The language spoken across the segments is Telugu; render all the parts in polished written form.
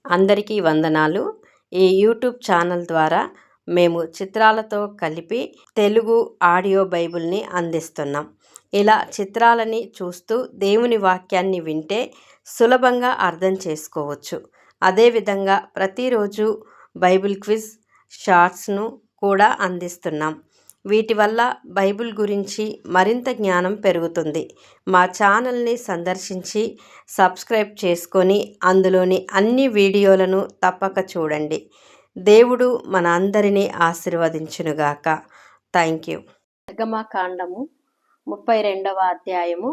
అందరికీ వందనాలు. ఈ యూట్యూబ్ ఛానల్ ద్వారా మేము చిత్రాలతో కలిపి తెలుగు ఆడియో బైబిల్ని అందిస్తున్నాం. ఇలా చిత్రాలని చూస్తూ దేవుని వాక్యాన్ని వింటే సులభంగా అర్థం చేసుకోవచ్చు. అదేవిధంగా ప్రతిరోజు బైబిల్ క్విజ్ షార్ట్స్ను కూడా అందిస్తున్నాం. వీటి వల్ల బైబిల్ గురించి మరింత జ్ఞానం పెరుగుతుంది. మా ఛానల్ని సందర్శించి సబ్స్క్రైబ్ చేసుకొని అందులోని అన్ని వీడియోలను తప్పక చూడండి. దేవుడు మన అందరినీ ఆశీర్వదించునుగాక. Thank you. నిర్గమకాండము 32వ అధ్యాయము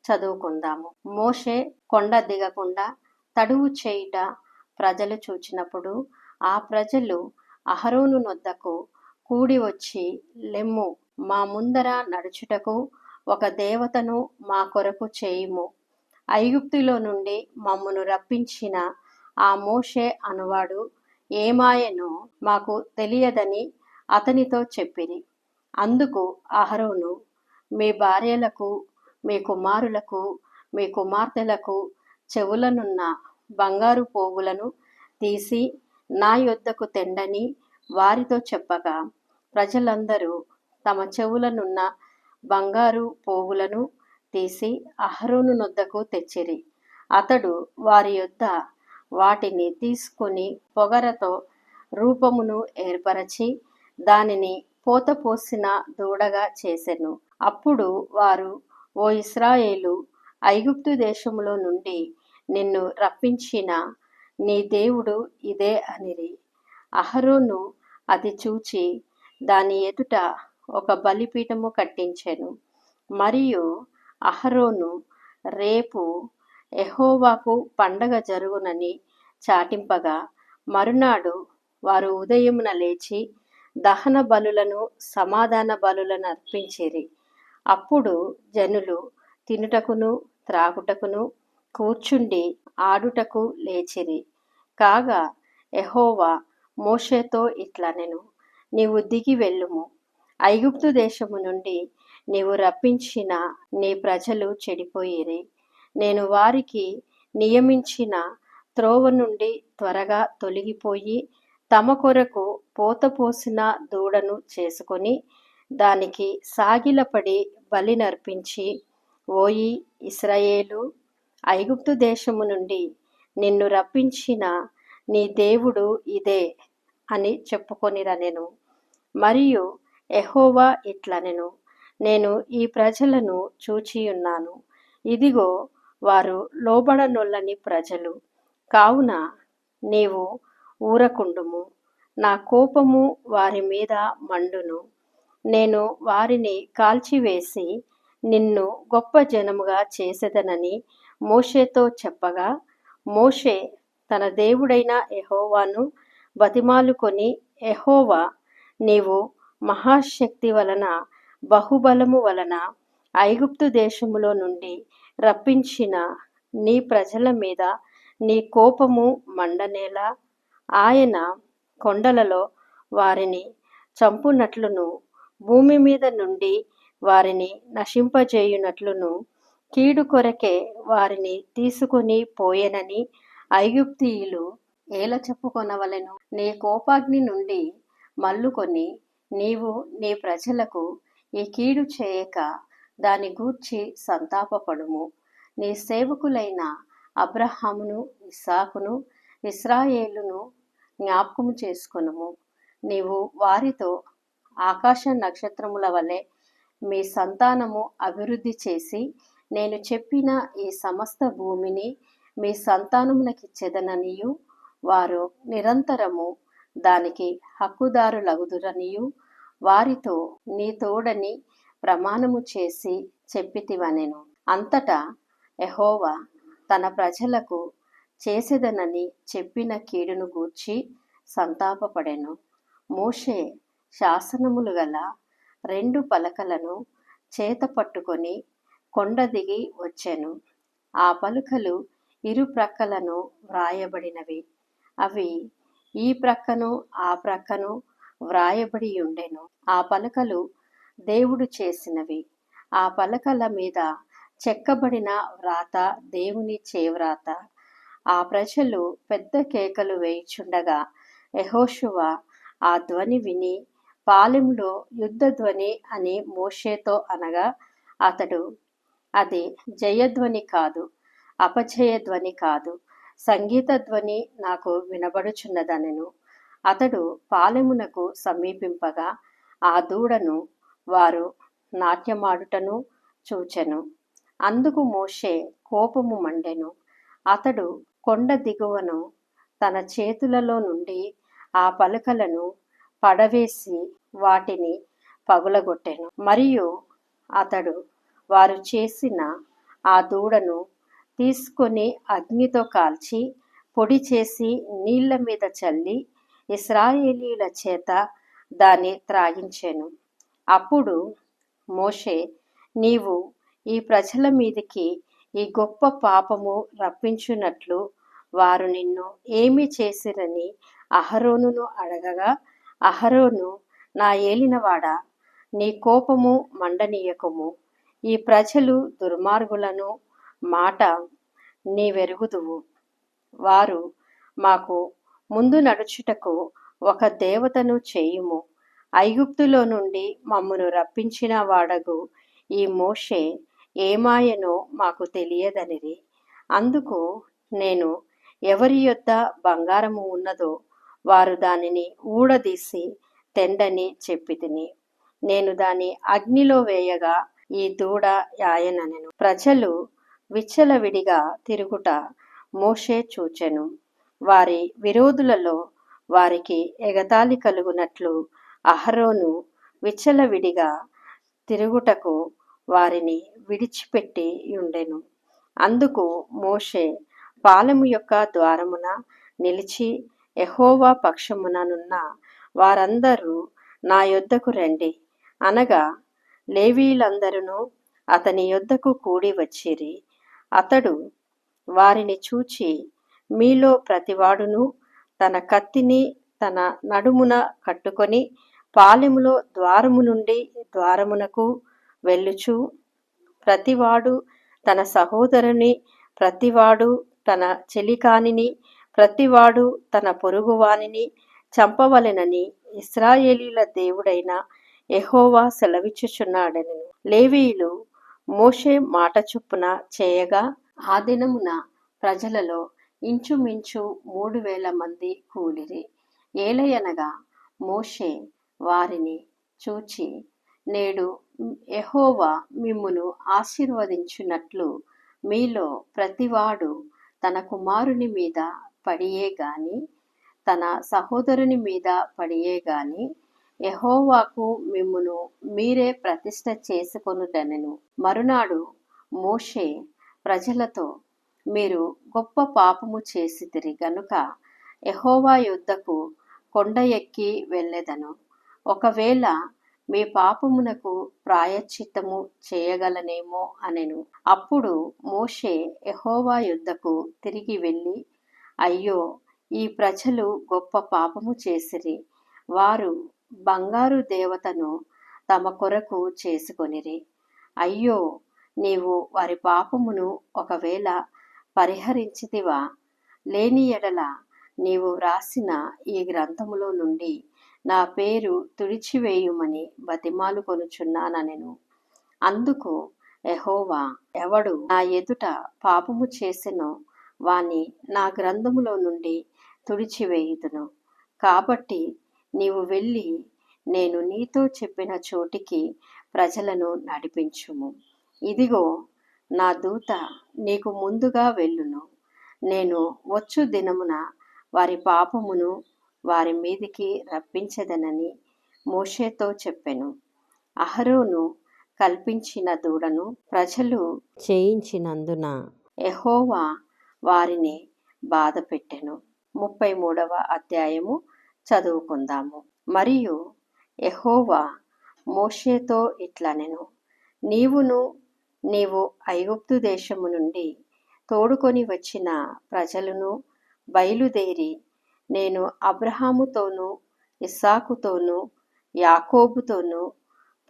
చదువుకుందాము. మోషే కొండ దిగకుండా తడువు చేయుట ప్రజలు చూచినప్పుడు ఆ ప్రజలు అహరోను నొద్దకు కూడి వచ్చి, లెమ్ము, మా ముందర నడుచుటకు ఒక దేవతను మా కొరకు చేయుము. ఐగుప్తులో నుండి మమ్మును రప్పించిన ఆ మోషే అనువాడు ఏమాయనో మాకు తెలియదని అతనితో చెప్పిరి. అందుకు అహరోను, మీ భార్యలకు, మీ కుమారులకు, మీ కుమార్తెలకు చెవులనున్న బంగారు పోగులను తీసి నా యొద్దకు తెండని వారితో చెప్పగా, ప్రజలందరూ తమ చెవులనున్న బంగారు పోగులను తీసి అహరోను నొద్దకు తెచ్చిరి. అతడు వారి యొద్ద వాటిని తీసుకుని పొగరతో రూపమును ఏర్పరచి దానిని పోతపోసిన దూడగా చేసెను. అప్పుడు వారు, ఓ ఇశ్రాయేలు, ఐగుప్తు దేశములో నుండి నిన్ను రప్పించిన నీ దేవుడు ఇదే అనిరి. అహరోను అది చూచి దాని ఎదుట ఒక బలిపీఠము కట్టించెను. మరియు అహరోను, రేపు యెహోవాకు పండగ జరుగునని చాటింపగా, మరునాడు వారు ఉదయమున లేచి దహన బలులను సమాధాన బలులను అర్పించిరి. అప్పుడు జనులు తినుటకును త్రాగుటకును కూర్చుండి ఆడుటకు లేచిరి. కాగా యెహోవా మోషేతో ఇట్లనెను, నీవు దిగి వెళ్ళుము. ఐగుప్తు దేశము నుండి నీవు రప్పించిన నీ ప్రజలు చెడిపోయిరి. నేను వారికి నియమించిన త్రోవ నుండి త్వరగా తొలగిపోయి తమ కొరకు పోతపోసిన దూడను చేసుకొని దానికి సాగిలపడి బలినర్పించి, ఓయి ఇశ్రాయేలు, ఐగుప్తు దేశము నుండి నిన్ను రప్పించిన నీ దేవుడు ఇదే అని చెప్పుకొనిరనెను. మరియు యెహోవా ఇట్లనెను, నేను ఈ ప్రజలను చూచియున్నాను. ఇదిగో, వారు లోబడనొల్లని ప్రజలు. కావున నీవు ఊరకుండుము. నా కోపము వారి మీద మండును. నేను వారిని కాల్చివేసి నిన్ను గొప్ప జనముగా చేసేదనని మోషేతో చెప్పగా, మోషే తన దేవుడైన యెహోవాను బతిమాలుకొని, యెహోవా, నీవు మహాశక్తి వలన బహుబలము వలన ఐగుప్తు దేశములో నుండి రప్పించిన నీ ప్రజల మీద నీ కోపము మండనేలా? ఆయన కొండలలో వారిని చంపునట్లును భూమి మీద నుండి వారిని నశింపజేయునట్లును కీడు కొరకే వారిని తీసుకొని పోయెనని ఐగుప్తీయులు ఏల చెప్పుకొనవలెను? నీ కోపాగ్ని నుండి మల్లుకొని నీవు నీ ప్రజలకు ఈ కీడు చేయక దాని గూర్చి సంతాపపడుము. నీ సేవకులైన అబ్రహామును, ఇస్సాకును, ఇశ్రాయేలును జ్ఞాపకము చేసుకొనుము. నీవు వారితో, ఆకాశ నక్షత్రముల వలె మీ సంతానము అభివృద్ధి చేసి నేను చెప్పిన ఈ సమస్త భూమిని మీ సంతానమునకిచ్చెదననియు, వారు నిరంతరము దానికి హక్కుదారులగుదురనియు వారితో నీ తోడని ప్రమాణము చేసి చెప్పితివనెను. అంతటా యెహోవా తన ప్రజలకు చేసేదనని చెప్పిన కీడును గూర్చి సంతాపపడెను. మోషే శాసనములు గల 2 పలకలను చేత పట్టుకొని కొండ దిగి వచ్చెను. ఆ పలుకలు ఇరు ప్రక్కలను వ్రాయబడినవి. అవి ఈ ప్రక్కను ఆ ప్రక్కను వ్రాయబడి ఉండెను. ఆ పలకలు దేవుడు చేసినవి. ఆ పలకల మీద చెక్కబడిన వ్రాత దేవుని చేవ్రాత. ఆ ప్రజలు పెద్ద కేకలు వేయుచుండగా యెహోషువ ఆ ధ్వని విని పాలెంలో యుద్ధ ధ్వని అని మోషేతో అనగా అతడు, అది జయధ్వని కాదు, అపజయ ధ్వని కాదు, సంగీత ధ్వని నాకు వినబడుచున్నదనెను. అతడు పాలెమునకు సమీపింపగా ఆ దూడను వారు నాట్యమాడుటను చూచెను. అందుకు మోషే కోపము మండెను. అతడు కొండ దిగువను తన చేతులలో నుండి ఆ పలకలను పడవేసి వాటిని పగులగొట్టెను. మరియు అతడు వారు చేసిన ఆ దూడను తీసుకొని అగ్నితో కాల్చి పొడి చేసి నీళ్ల మీద చల్లి ఇశ్రాయేలీయుల చేత దాన్ని త్రాగించెను. అప్పుడు మోషే, నీవు ఈ ప్రజల మీదికి ఈ గొప్ప పాపము రప్పించున్నట్లు వారు నిన్ను ఏమి చేసిరని అహరోనును అడగగా, అహరోను, నా ఏలినవాడా, నీ కోపము మండనీయకుము. ఈ ప్రజలు దుర్మార్గులను మాట నీవెరుగుదువు. వారు మాకు ముందు నడుచుటకు ఒక దేవతను చేయుము. ఐగుప్తులో నుండి మమ్మను రప్పించిన వాడగు ఈ మోషే ఏమాయనో మాకు తెలియదనిరి. అందుకు నేను, ఎవరి యొద్ద బంగారము ఉన్నదో వారు దానిని ఊడదీసి తెండని చెప్పితిని. నేను దాని అగ్నిలో వేయగా ఈ దూడ యాయననెను. ప్రజలు విచ్చలవిడిగా తిరుగుట మోషే చూచెను. వారి విరోధులలో వారికి ఎగతాళి కలుగునట్లు అహరోను విచ్చలవిడిగా తిరుగుటకు వారిని విడిచిపెట్టి ఉండెను. అందుకు మోషే పాలెము యొక్క ద్వారమున నిలిచి, యెహోవా పక్షముననున్న వారందరూ నా యొద్దకు రండి అనగా లేవీయులందరూ అతని యొద్దకు కూడి వచ్చిరి. అతడు వారిని చూచి, మీలో ప్రతివాడును తన కత్తిని తన నడుమున కట్టుకొని పాలెములో ద్వారము నుండి ద్వారమునకు వెళ్ళుచు, ప్రతివాడు తన సహోదరుని, ప్రతివాడు తన చెలికానిని, ప్రతివాడు తన పొరుగువానిని చంపవలెనని ఇశ్రాయేలీయుల దేవుడైన యెహోవా సెలవిచ్చుచున్నాడనెను. లేవీయులు మోషే మాట చొప్పున చేయగా ఆ దినమున ప్రజలలో ఇంచుమించు 3000 మంది కూలిరి. ఏలయనగా మోషే వారిని చూచి, నేడు యెహోవా మిమ్మును ఆశీర్వదించున్నట్లు మీలో ప్రతివాడు తన కుమారుని మీద పడియే గాని, తన సహోదరుని మీద పడియే గాని, యెహోవాకు మిమ్మును మీరే ప్రతిష్ఠ చేసుకొనుడనెను. మరునాడు మోషే ప్రజలతో, మీరు గొప్ప పాపము చేసితిరి గనుక యెహోవా యొద్దకు కొండ ఎక్కి వెళ్ళెదను. ఒకవేళ మీ పాపమునకు ప్రాయశ్చిత్తము చేయగలనేమో అనెను. అప్పుడు మోషే యెహోవా యొద్దకు తిరిగి వెళ్ళి, అయ్యో, ఈ ప్రజలు గొప్ప పాపము చేసిరి. వారు బంగారు దేవతను తమ కొరకు చేసుకొనిరి. అయ్యో, నీవు వారి పాపమును ఒకవేళ పరిహరించితివా, లేని ఎడల నీవు వ్రాసిన ఈ గ్రంథములో నుండి నా పేరు తుడిచివేయుమని బతిమాలుకొనుచున్నానెను. అందుకు యెహోవా, ఎవడు నా ఎదుట పాపము చేసెనో వాని నా గ్రంథములో నుండి తుడిచివేయుదును. కాబట్టి నీవు వెళ్ళి నేను నీతో చెప్పిన చోటికి ప్రజలను నడిపించుము. ఇదిగో, నా దూత నీకు ముందుగా వెళ్ళును. నేను వచ్చు దినమున వారి పాపమును వారి మీదికి రప్పించెదనని మోషేతో చెప్పెను. అహరోను కల్పించిన దూడను ప్రజలు చేయించినందున యెహోవా వారిని బాధపెట్టెను. 33వ అధ్యాయము చదువుకుందాము. మరియు యెహోవా మోషేతో ఇట్లనెను, నీవు ఐగుప్తు దేశము నుండి తోడుకొని వచ్చిన ప్రజలను బయలుదేరి నేను అబ్రహాముతోనూ ఇస్సాకుతోనూ యాకోబుతోనూ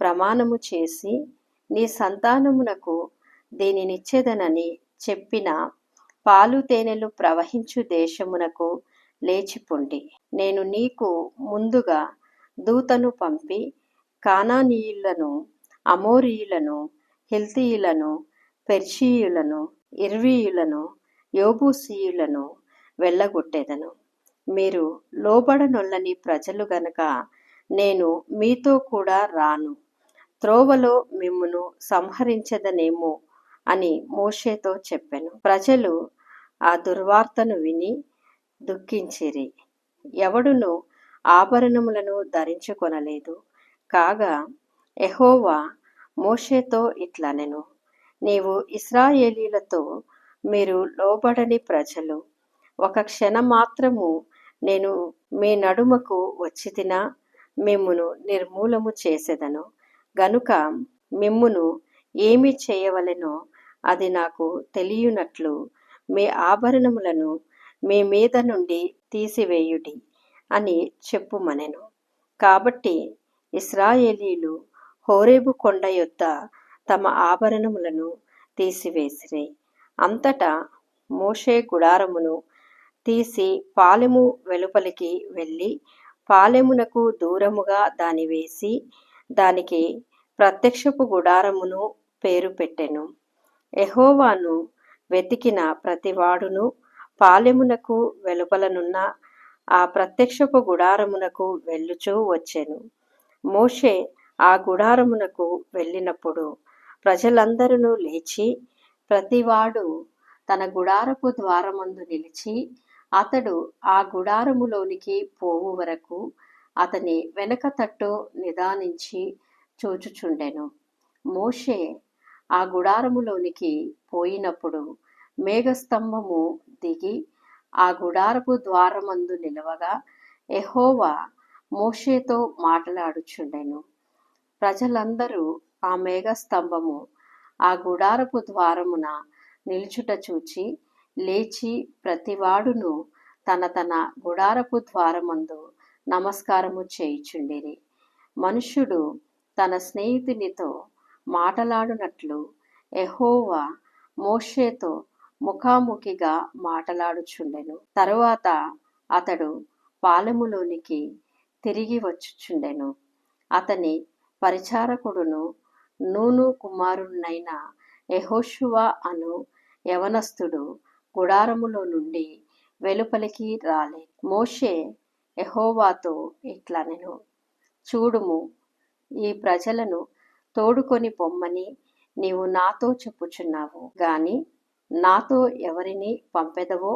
ప్రమాణము చేసి నీ సంతానమునకు దీనినిచ్చెదనని చెప్పిన పాలు తేనెలు ప్రవహించు దేశమునకు లేచిపొండి. నేను నీకు ముందుగా దూతను పంపి కానానీయులను, అమోరీయులను, హిల్తీయులను, పెర్షీయులను, ఇర్వీయులను, యోబూసీయులను వెళ్ళగొట్టెదను. మీరు లోబడనొల్లని ప్రజలు గనుక నేను మీతో కూడా రాను. త్రోవలో మిమ్మును సంహరించెదనేమో అని మోషేతో చెప్పెను. ప్రజలు ఆ దుర్వార్తను విని దుఃఖించిరి. ఎవడును ఆభరణములను ధరించుకొనలేదు. కాగా యెహోవా మోషేతో ఇట్లనెను, నీవు ఇశ్రాయేలీయులతో, మీరు లోబడని ప్రజలు. ఒక క్షణమాత్రము నేను మీ నడుమకు వచ్చితినా మిమ్మును నిర్మూలము చేసెదను. గనుక మిమ్మును ఏమి చేయవలెనో అది నాకు తెలియనట్లు మీ ఆభరణములను మీ మీద నుండి తీసివేయుడి అని చెప్పుమనెను. కాబట్టి ఇశ్రాయేలీయులు హోరేబు కొండ యొద్ద తమ ఆభరణములను తీసివేసిరి. అంతటా మోషే గుడారమును తీసి పాలెము వెలుపలికి వెళ్ళి పాలెమునకు దూరముగా దాని వేసి దానికి ప్రత్యక్షపు గుడారమును పేరు పెట్టెను. యెహోవాను వెతికిన ప్రతివాడును పాలెమునకు వెలుపలనున్న ఆ ప్రత్యక్షపు గుడారమునకు వెళ్ళుచూ వచ్చెను. మోషే ఆ గుడారమునకు వెళ్ళినప్పుడు ప్రజలందరూ లేచి ప్రతివాడు తన గుడారపు ద్వారమందు నిలిచి అతడు ఆ గుడారములోనికి పోవు వరకు అతని వెనక తట్టు నిదానించి చూచుచుండెను. మోషే ఆ గుడారములోనికి పోయినప్పుడు మేఘస్తంభము దిగి ఆ గుడారపు ద్వారమందు నిలవగా యెహోవా మోషేతో మాటలాడుచుండెను. ప్రజలందరూ ఆ మేఘస్తంభము ఆ గుడారపు ద్వారమున నిలుచుట చూచి లేచి ప్రతివాడును తన తన గుడారపు ద్వారమందు నమస్కారము చేయుచుండిరి. మనుష్యుడు తన స్నేహితునితో మాటలాడునట్లు యెహోవా మోషేతో ముఖాముఖిగా మాటలాడుచుండెను. తరువాత అతడు పాలెములోనికి తిరిగి వచ్చుచుండెను. అతని పరిచారకుడును నూను కుమారుడునైన యెహోషువ అను యవనస్తుడు గుడారములో నుండి వెలుపలికి రాలే. మోషే యెహోవాతో ఇట్లనెను, చూడుము, ఈ ప్రజలను తోడుకొని పొమ్మని నీవు నాతో చెప్పుచున్నావు గాని నాతో ఎవరిని పంపెదవో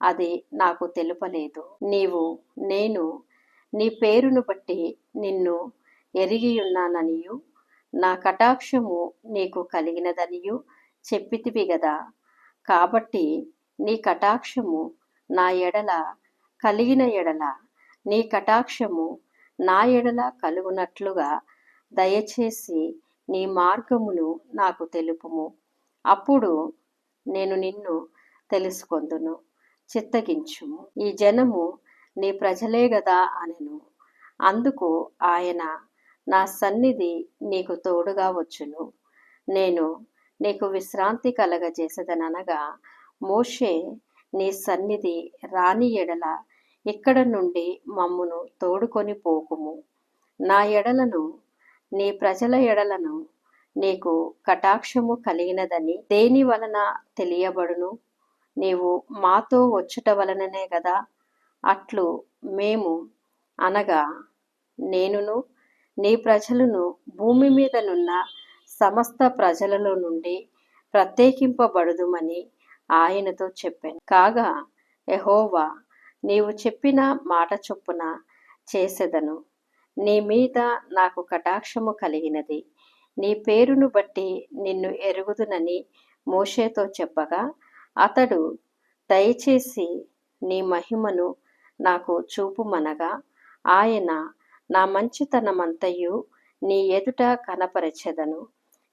అది నాకు తెలుపలేదు. నేను నీ పేరును బట్టి నిన్ను ఎరిగియున్నాననియు నా కటాక్షము నీకు కలిగినదనియు చెప్పితివి గదా. కాబట్టి నీ కటాక్షము నా ఎడల కలిగిన ఎడల నీ కటాక్షము నా ఎడల కలుగునట్లుగా దయచేసి నీ మార్గమును నాకు తెలుపుము. అప్పుడు నేను నిన్ను తెలుసుకొందును. చిత్తగించుము. ఈ జనము నీ ప్రజలే గదా అనెను. అందుకు ఆయన, నా సన్నిధి నీకు తోడుగా వచ్చును, నేను నీకు విశ్రాంతి కలగజేసెదననగా మోషే నీ సన్నిధి రాని ఎడల ఇక్కడ నుండి మమ్మును తోడుకొని పోకుము. నా ఎడలను నీ ప్రజల ఎడలను నీకు కటాక్షము కలిగినదని దేని వలన తెలియబడును? నీవు మాతో వచ్చుట వలననే గదా. అట్లు మేము అనగా నేనును నీ ప్రజలను భూమి మీదనున్న సమస్త ప్రజలలో నుండి ప్రత్యేకింపబడుదుమని ఆయనతో చెప్పాను. కాగా యెహోవా, నీవు చెప్పిన మాట చొప్పున చేసెదను. నీ మీద నాకు కటాక్షము కలిగినది. నీ పేరును బట్టి నిన్ను ఎరుగుదునని మోషేతో చెప్పగా అతడు, దయచేసి నీ మహిమను నాకు చూపుమనగా ఆయన, నా మంచితనమంతయు నీ ఎదుట కనపరచెదను.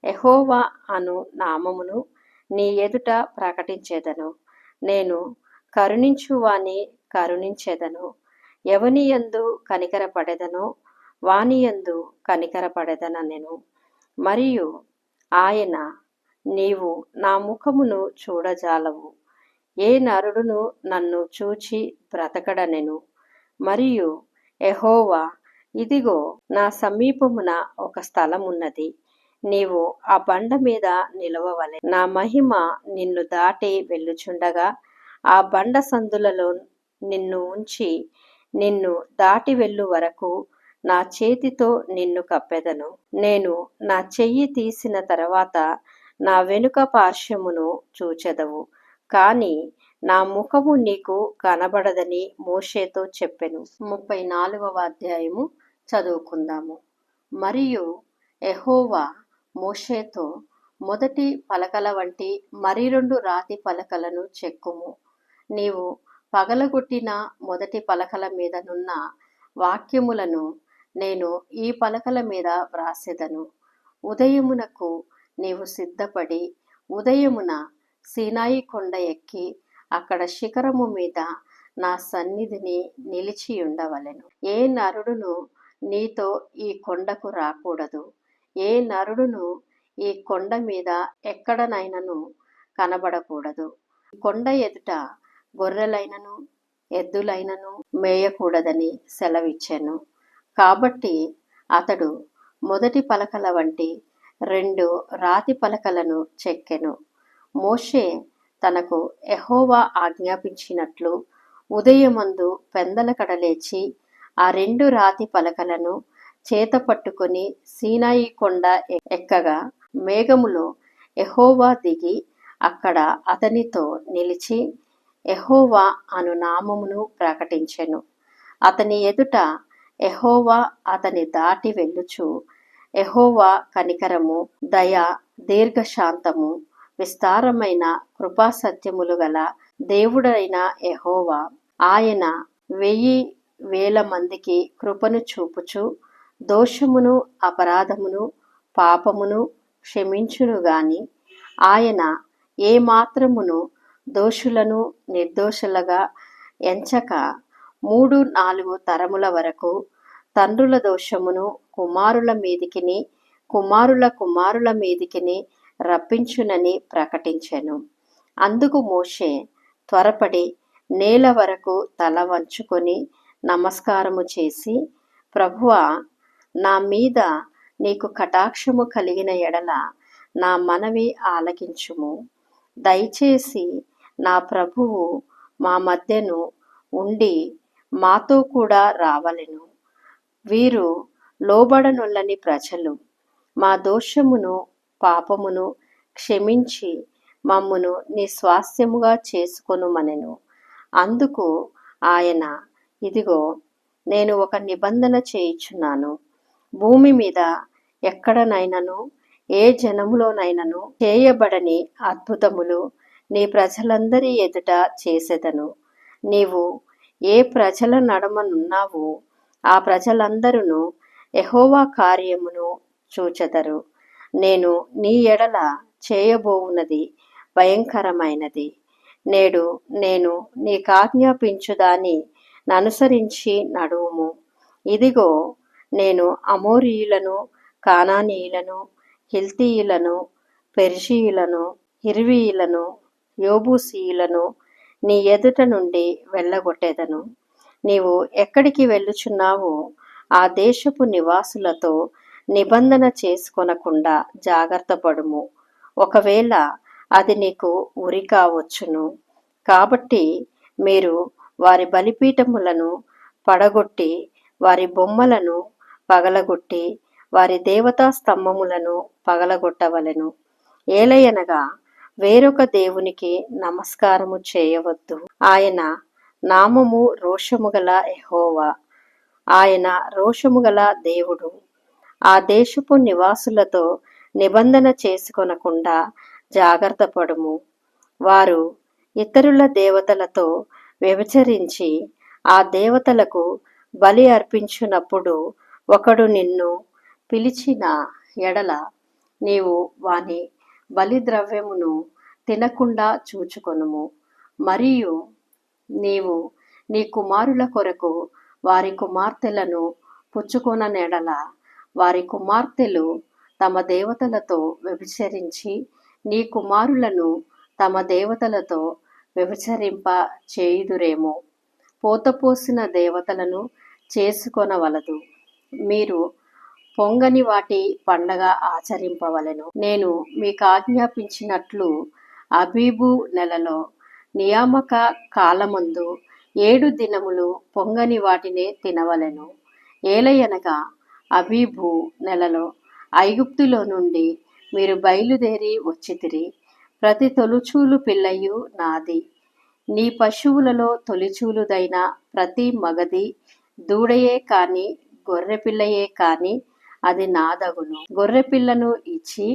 యెహోవా అను నామమును నీ ఎదుట ప్రకటించెదను. నేను కరుణించువాని కరుణించెదను. ఎవనియందు కనికరపడెదనో వానియందు కనికరపడెదనెను. మరియు ఆయన, నీవు నా ముఖమును చూడజాలవు, ఏ నరుడును నన్ను చూచి బ్రతకడనెను. మరియు యెహోవా, ఇదిగో నా సమీపమున ఒక స్థలమున్నది, నీవు ఆ బండ మీద నిలవవలెను. నా మహిమ నిన్ను దాటి వెళ్ళుచుండగా ఆ బండ సందులలో నిన్ను ఉంచి నిన్ను దాటి వెళ్ళు వరకు నా చేతితో నిన్ను కప్పెదను. నేను నా చెయ్యి తీసిన తర్వాత నా వెనుక పార్శ్వమును చూచెదవు, కాని నా ముఖము నీకు కనబడదని మోషేతో చెప్పెను. 34వ అధ్యాయము చదువుకుందాము. మరియు యెహోవా మోషేతో, మొదటి పలకల వంటి మరి 2 రాతి పలకలను చెక్కుము. నీవు పగలగొట్టిన మొదటి పలకల మీదనున్న వాక్యములను నేను ఈ పలకల మీద వ్రాసెదను. ఉదయమునకు నీవు సిద్ధపడి ఉదయమున సీనాయి కొండ ఎక్కి అక్కడ శిఖరము మీద నా సన్నిధిని నిలిచి ఉండవలెను. ఏ నరుడును నీతో ఈ కొండకు రాకూడదు. ఏ నరుడును ఈ కొండ మీద ఎక్కడనైనను కనబడకూడదు. కొండ ఎదుట గొర్రెలైనను ఎద్దులైనను మేయకూడదని సెలవిచ్చెను. కాబట్టి అతడు మొదటి పలకల వంటి 2 రాతి పలకలను చెక్కెను. మోషే తనకు యెహోవా ఆజ్ఞాపించినట్లు ఉదయమందు పెందలకడ లేచి ఆ 2 రాతి పలకలను చేత పట్టుకొని సీనాయి కొండ ఎక్కగా మేఘములో యెహోవా దిగి అక్కడ అతనితో నిలిచి యెహోవా అను నామమును ప్రకటించెను. అతని ఎదుట యెహోవా అతని దాటి వెళ్ళుచు, యెహోవా కనికరము, దయ, దీర్ఘశాంతము, విస్తారమైన కృపాసత్యములు గల దేవుడైన యెహోవా, ఆయన 1000 మందికి కృపను చూపుచు దోషమును అపరాధమును పాపమును క్షమించును గాని ఆయన ఏ మాత్రమును దోషులను నిర్దోషులుగా ఎంచక 3-4 తరముల వరకు తండ్రుల దోషమును కుమారుల మీదికిని కుమారుల కుమారుల మీదికిని రప్పించునని ప్రకటించెను. అందుకు మోషే త్వరపడి నేల వరకు తల వంచుకొని నమస్కారము చేసి, ప్రభువా, నా మీద నీకు కటాక్షము కలిగిన ఎడల నా మనవి ఆలకించుము. దయచేసి నా ప్రభువు మా మధ్యను ఉండి మాతో కూడా రావలెను. వీరు లోబడనొల్లని ప్రజలు. మా దోషమును పాపమును క్షమించి మమ్మును నీ స్వాస్థ్యముగా చేసుకొనుమనెను. అందుకు ఆయన, ఇదిగో నేను ఒక నిబంధన చేయుచున్నాను. భూమి మీద ఎక్కడనైనను ఏ జనములోనైనను చేయబడని అద్భుతములు నీ ప్రజలందరి ఎదుట చేసెదను. నీవు ఏ ప్రజల నడమనున్నావో ఆ ప్రజలందరూ యెహోవా కార్యమును చూచెదరు. నేను నీ ఎడల చేయబోవున్నది భయంకరమైనది. నేడు నేను నీకాజ్ఞాపించుదాని ననుసరించి నడువుము. ఇదిగో నేను అమోరీయులను, కానానీయులను, హిల్తీయులను, పెరిషీయులను, హిర్వీయులను, యెబూసీయులను నీ ఎదుట నుండి వెళ్ళగొట్టెదను. నీవు ఎక్కడికి వెళ్ళుచున్నావో ఆ దేశపు నివాసులతో నిబంధన చేసుకొనకుండా జాగ్రత్త పడుము. ఒకవేళ అది నీకు ఉరి కావచ్చును. కాబట్టి మీరు వారి బలిపీఠములను పడగొట్టి వారి బొమ్మలను పగలగొట్టి వారి దేవతా స్తంభములను పగలగొట్టవలెను. ఏలయనగా వేరొక దేవునికి నమస్కారము చేయవద్దు. ఆయన నామము రోషముగల యెహోవా. ఆయన రోషముగల దేవుడు. ఆ దేశపు నివాసులతో నిబంధన చేసుకొనకుండా జాగ్రత్త పడుము. వారు ఇతరుల దేవతలతో వ్యభిచరించి ఆ దేవతలకు బలి అర్పించునప్పుడు ఒకడు నిన్ను పిలిచిన ఎడల నీవు వాని బలిద్రవ్యమును తినకుండా చూచుకొనుము. మరియు నీవు నీ కుమారుల కొరకు వారి కుమార్తెలను పుచ్చుకొననెడల వారి కుమార్తెలు తమ దేవతలతో వ్యభిచరించి నీ కుమారులను తమ దేవతలతో వ్యభిచరింప చేయుదురేమో. పోతపోసిన దేవతలను చేసుకొనవలదు. మీరు పొంగని వాటి పండగ ఆచరింపవలెను. నేను మీకాజ్ఞాపించినట్లు అబీబు నెలలో నియామక కాలమందు 7 దినములు పొంగని వాటినే తినవలెను. ఏలయనగా అబీబు నెలలో ఐగుప్తులో నుండి మీరు బయలుదేరి వచ్చితిరి. ప్రతి తొలుచూలు పిల్లయు నాది. నీ పశువులలో తొలిచూలుదైన ప్రతి మగది దూడయే కాని గొర్రెపిల్లయే కాని అది నాదగును. గొర్రెపిల్లను ఇచ్చి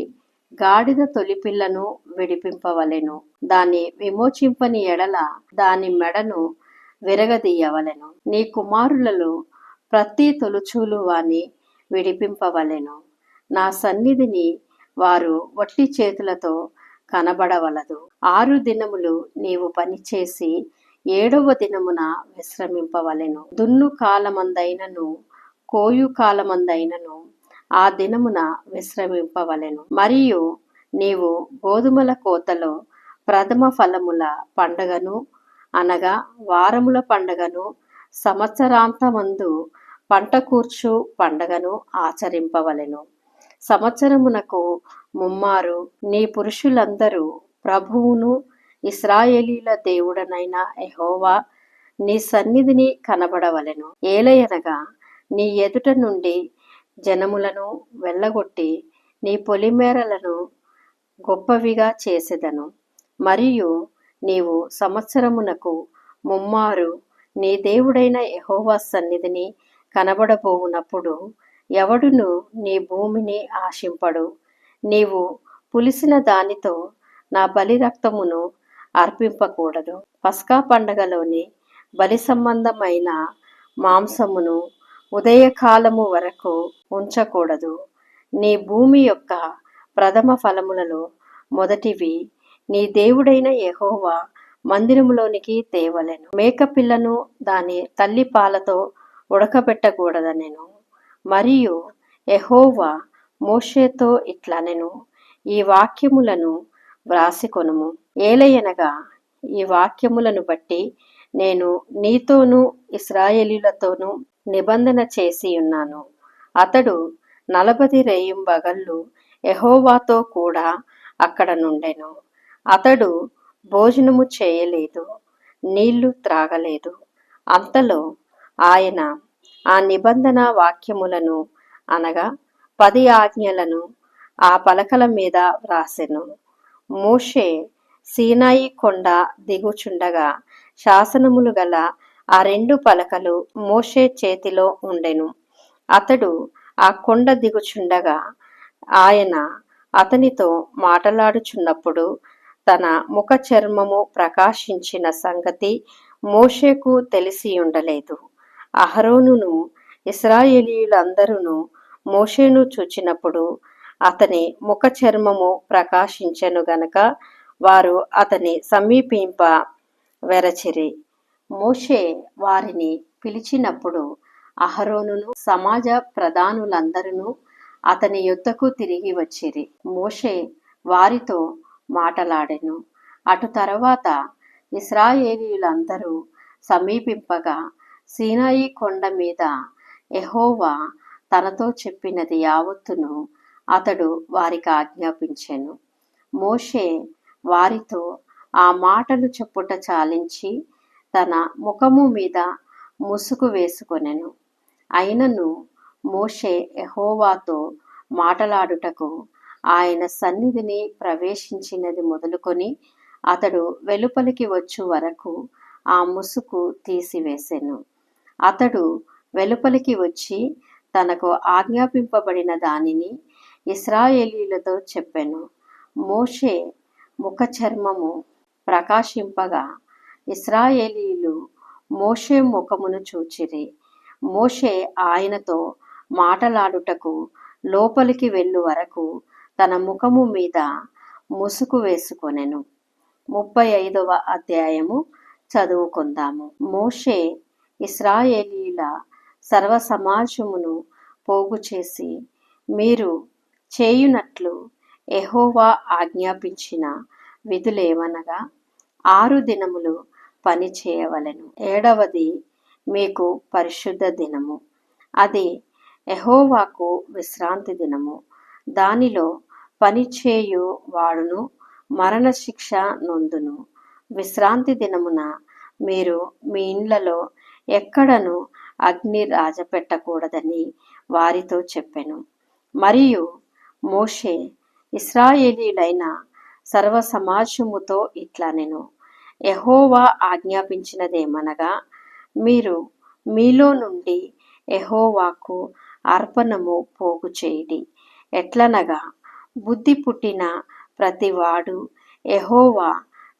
గాడిద తొలిపిల్లను విడిపింపవలెను. దాన్ని విమోచింపని ఎడల దాని మెడను విరగదీయవలెను. నీ కుమారులలో ప్రతి తొలుచూలు వాని విడిపింపవలెను. నా సన్నిధిని వారు వట్టి చేతులతో కనబడవలదు. 6 దినములు నీవు పనిచేసి 7వ దినమున విశ్రమింపవలెను. దున్ను కాలమందైనను కోయు కాలమందైనను ఆ దినమున విశ్రమింపవలెను. మరియు నీవు గోధుమల కోతలో ప్రథమ ఫలముల పండగను అనగా వారముల పండగను సంవత్సరాంతమందు పంట కూర్చు పండగను ఆచరింపవలెను. సంవత్సరమునకు ముమ్మారు నీ పురుషులందరూ ప్రభువును ఇశ్రాయేలీల దేవుడనైన యెహోవా నీ సన్నిధిని కనబడవలెను. ఏలయనగా నీ ఎదుట నుండి జనములను వెళ్ళగొట్టి నీ పొలిమేరలను గొప్పవిగా చేసెదను. మరియు నీవు సంవత్సరమునకు ముమ్మారు నీ దేవుడైన యెహోవా సన్నిధిని కనబడబోవునప్పుడు ఎవడును నీ భూమిని ఆశింపడు. నీవు పులిసిన దానితో నా బలి రక్తమును అర్పింపకూడదు. పస్కా పండగలోని బలి సంబంధమైన మాంసమును ఉదయకాలము వరకు ఉంచకూడదు. నీ భూమి యొక్క ప్రథమ ఫలములలో మొదటివి నీ దేవుడైన యెహోవా మందిరములోనికి తేవలెను. మేకపిల్లను దాని తల్లి పాలతో ఉడకబెట్టకూడదనెను. మరియు యెహోవా మోషేతో ఇట్లనెను, ఈ వాక్యములను వ్రాసికొనుము. ఏలయనగా ఈ వాక్యములను బట్టి నేను నీతోనూ ఇశ్రాయేలీయులతోనూ నిబంధన చేసి ఉన్నాను. అతడు 40 రేయింబగళ్ళు యెహోవాతో కూడా అక్కడ నుండెను. అతడు భోజనము చేయలేదు, నీళ్లు త్రాగలేదు. అంతలో ఆయన ఆ నిబంధన వాక్యములను అనగా 10 ఆజ్ఞలను ఆ పలకల మీద వ్రాసెను. మోషే సీనాయి కొండ దిగుచుండగా శాసనములు గల ఆ 2 పలకలు మోషే చేతిలో ఉండెను. అతడు ఆ కొండ దిగుచుండగా ఆయన అతనితో మాటలాడుచున్నప్పుడు తన ముఖ చర్మము ప్రకాశించిన సంగతి మోషేకు తెలిసి ఉండలేదు. అహరోనును ఇశ్రాయేలీయులందరూ మోషేను చూచినప్పుడు అతని ముఖ చర్మము ప్రకాశించెను గనక వారు అతని సమీపింప వెరచిరి. మోషే వారిని పిలిచినప్పుడు అహరోనును సమాజ ప్రధానులందరూ అతని యొద్దకు తిరిగి వచ్చిరి. మోషే వారితో మాటలాడెను. అటు తర్వాత ఇశ్రాయేలీయులందరూ సమీపింపగా సీనాయి కొండ మీద యెహోవా తనతో చెప్పినది యావత్తును అతడు వారికి ఆజ్ఞాపించెను. మోషే వారితో ఆ మాటలు చెప్పుట చాలించి తన ముఖము మీద ముసుగు వేసుకొనెను. అయినను మోషే యెహోవాతో మాటలాడుటకు ఆయన సన్నిధిని ప్రవేశించినది మొదలుకొని అతడు వెలుపలికి వచ్చు వరకు ఆ ముసుగు తీసివేసెను. అతడు వెలుపలికి వచ్చి తనకు ఆజ్ఞాపింపబడిన దానిని ఇశ్రాయేలీయులతో చెప్పెను. మోషే ముఖ చర్మము ప్రకాశింపగా ఇశ్రాయేలీయులు మోషే ముఖమును చూచిరి. మోషే ఆయనతో మాటలాడుటకు లోపలికి వెళ్ళు వరకు తన ముఖము మీద ముసుగు వేసుకొనెను. 35వ అధ్యాయము చదువుకుందాము. మోషే ఇశ్రాయేలీయుల సర్వ సమాజమును పోగు చేసి, మీరు చేయునట్లు యెహోవా ఆజ్ఞాపించిన విధులేవనగా 6 దినములు పని చేయవలెను. 7వది మీకు పరిశుద్ధ దినము. అది యెహోవాకు విశ్రాంతి దినము. దానిలో పనిచేయు వాడును మరణశిక్ష నొందును. విశ్రాంతి దినమున మీరు మీ ఇండ్లలో ఎక్కడను అగ్ని రాజపెట్టకూడదని వారితో చెప్పెను. మరియు మోషే ఇశ్రాయేలీయులైన సర్వ సమాజముతో ఇట్లనెను, యెహోవా ఆజ్ఞాపించినదేమనగా, మీరు మీలో నుండి యెహోవాకు అర్పణము పోగు చేయుడి. ఎట్లనగా బుద్ధి పుట్టిన ప్రతివాడు యెహోవా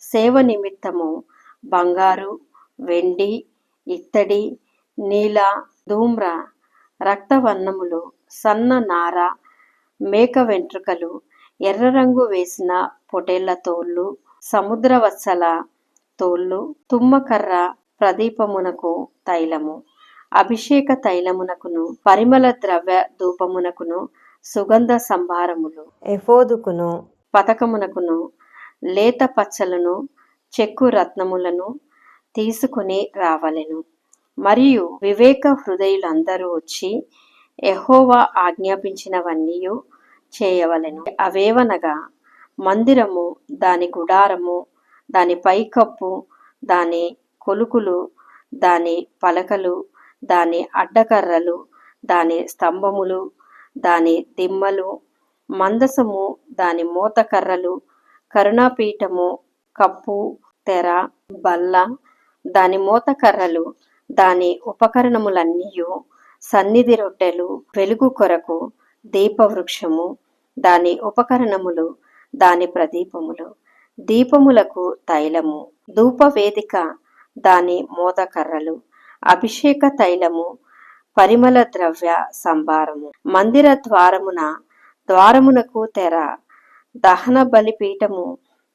సేవ నిమిత్తము బంగారు, వెండి, ఇత్తడి, నీల, ధూమ్ర, రక్తవర్ణములు, సన్న నార, మేక వెంట్రుకలు, ఎర్ర రంగు వేసిన పొటేళ్ల తోళ్ళు, సముద్రవత్సల తోళ్ళు, తుమ్మకర్ర, ప్రదీపమునకు తైలము, అభిషేక తైలమునకును, పరిమళ ద్రవ్య ధూపమునకును, సుగంధ సంభారములు, ఎఫోదుకును, పతకమునకును, లేత పచ్చలను, చెక్కు రత్నములను తీసుకుని రావలెను. మరియు వివేక హృదయులందరూ వచ్చి యెహోవా ఆజ్ఞాపించినవన్నీ చేయవలెను. అవేవనగా మందిరము, దాని గుడారము, దాని పైకప్పు, దాని కొలుకులు, దాని పలకలు, దాని అడ్డకర్రలు, దాని స్తంభములు, దాని దిమ్మలు, మందసము, దాని మోతకర్రలు, కరుణాపీఠము, కప్పు, తెర, బల్ల, దాని మోతకర్రలు, దాని ఉపకరణములన్నీయు, సన్నిధి రొట్టెలు, వెలుగు కొరకు దీపవృక్షము, దాని ఉపకరణములు, దాని ప్రదీపములు, దీపములకు తైలము, ధూపవేదిక, దాని మోతకర్రలు, అభిషేక తైలము, పరిమళ ద్రవ్య సంభారము, మందిర ద్వారమునకు తెర, దహన బలిపీఠము,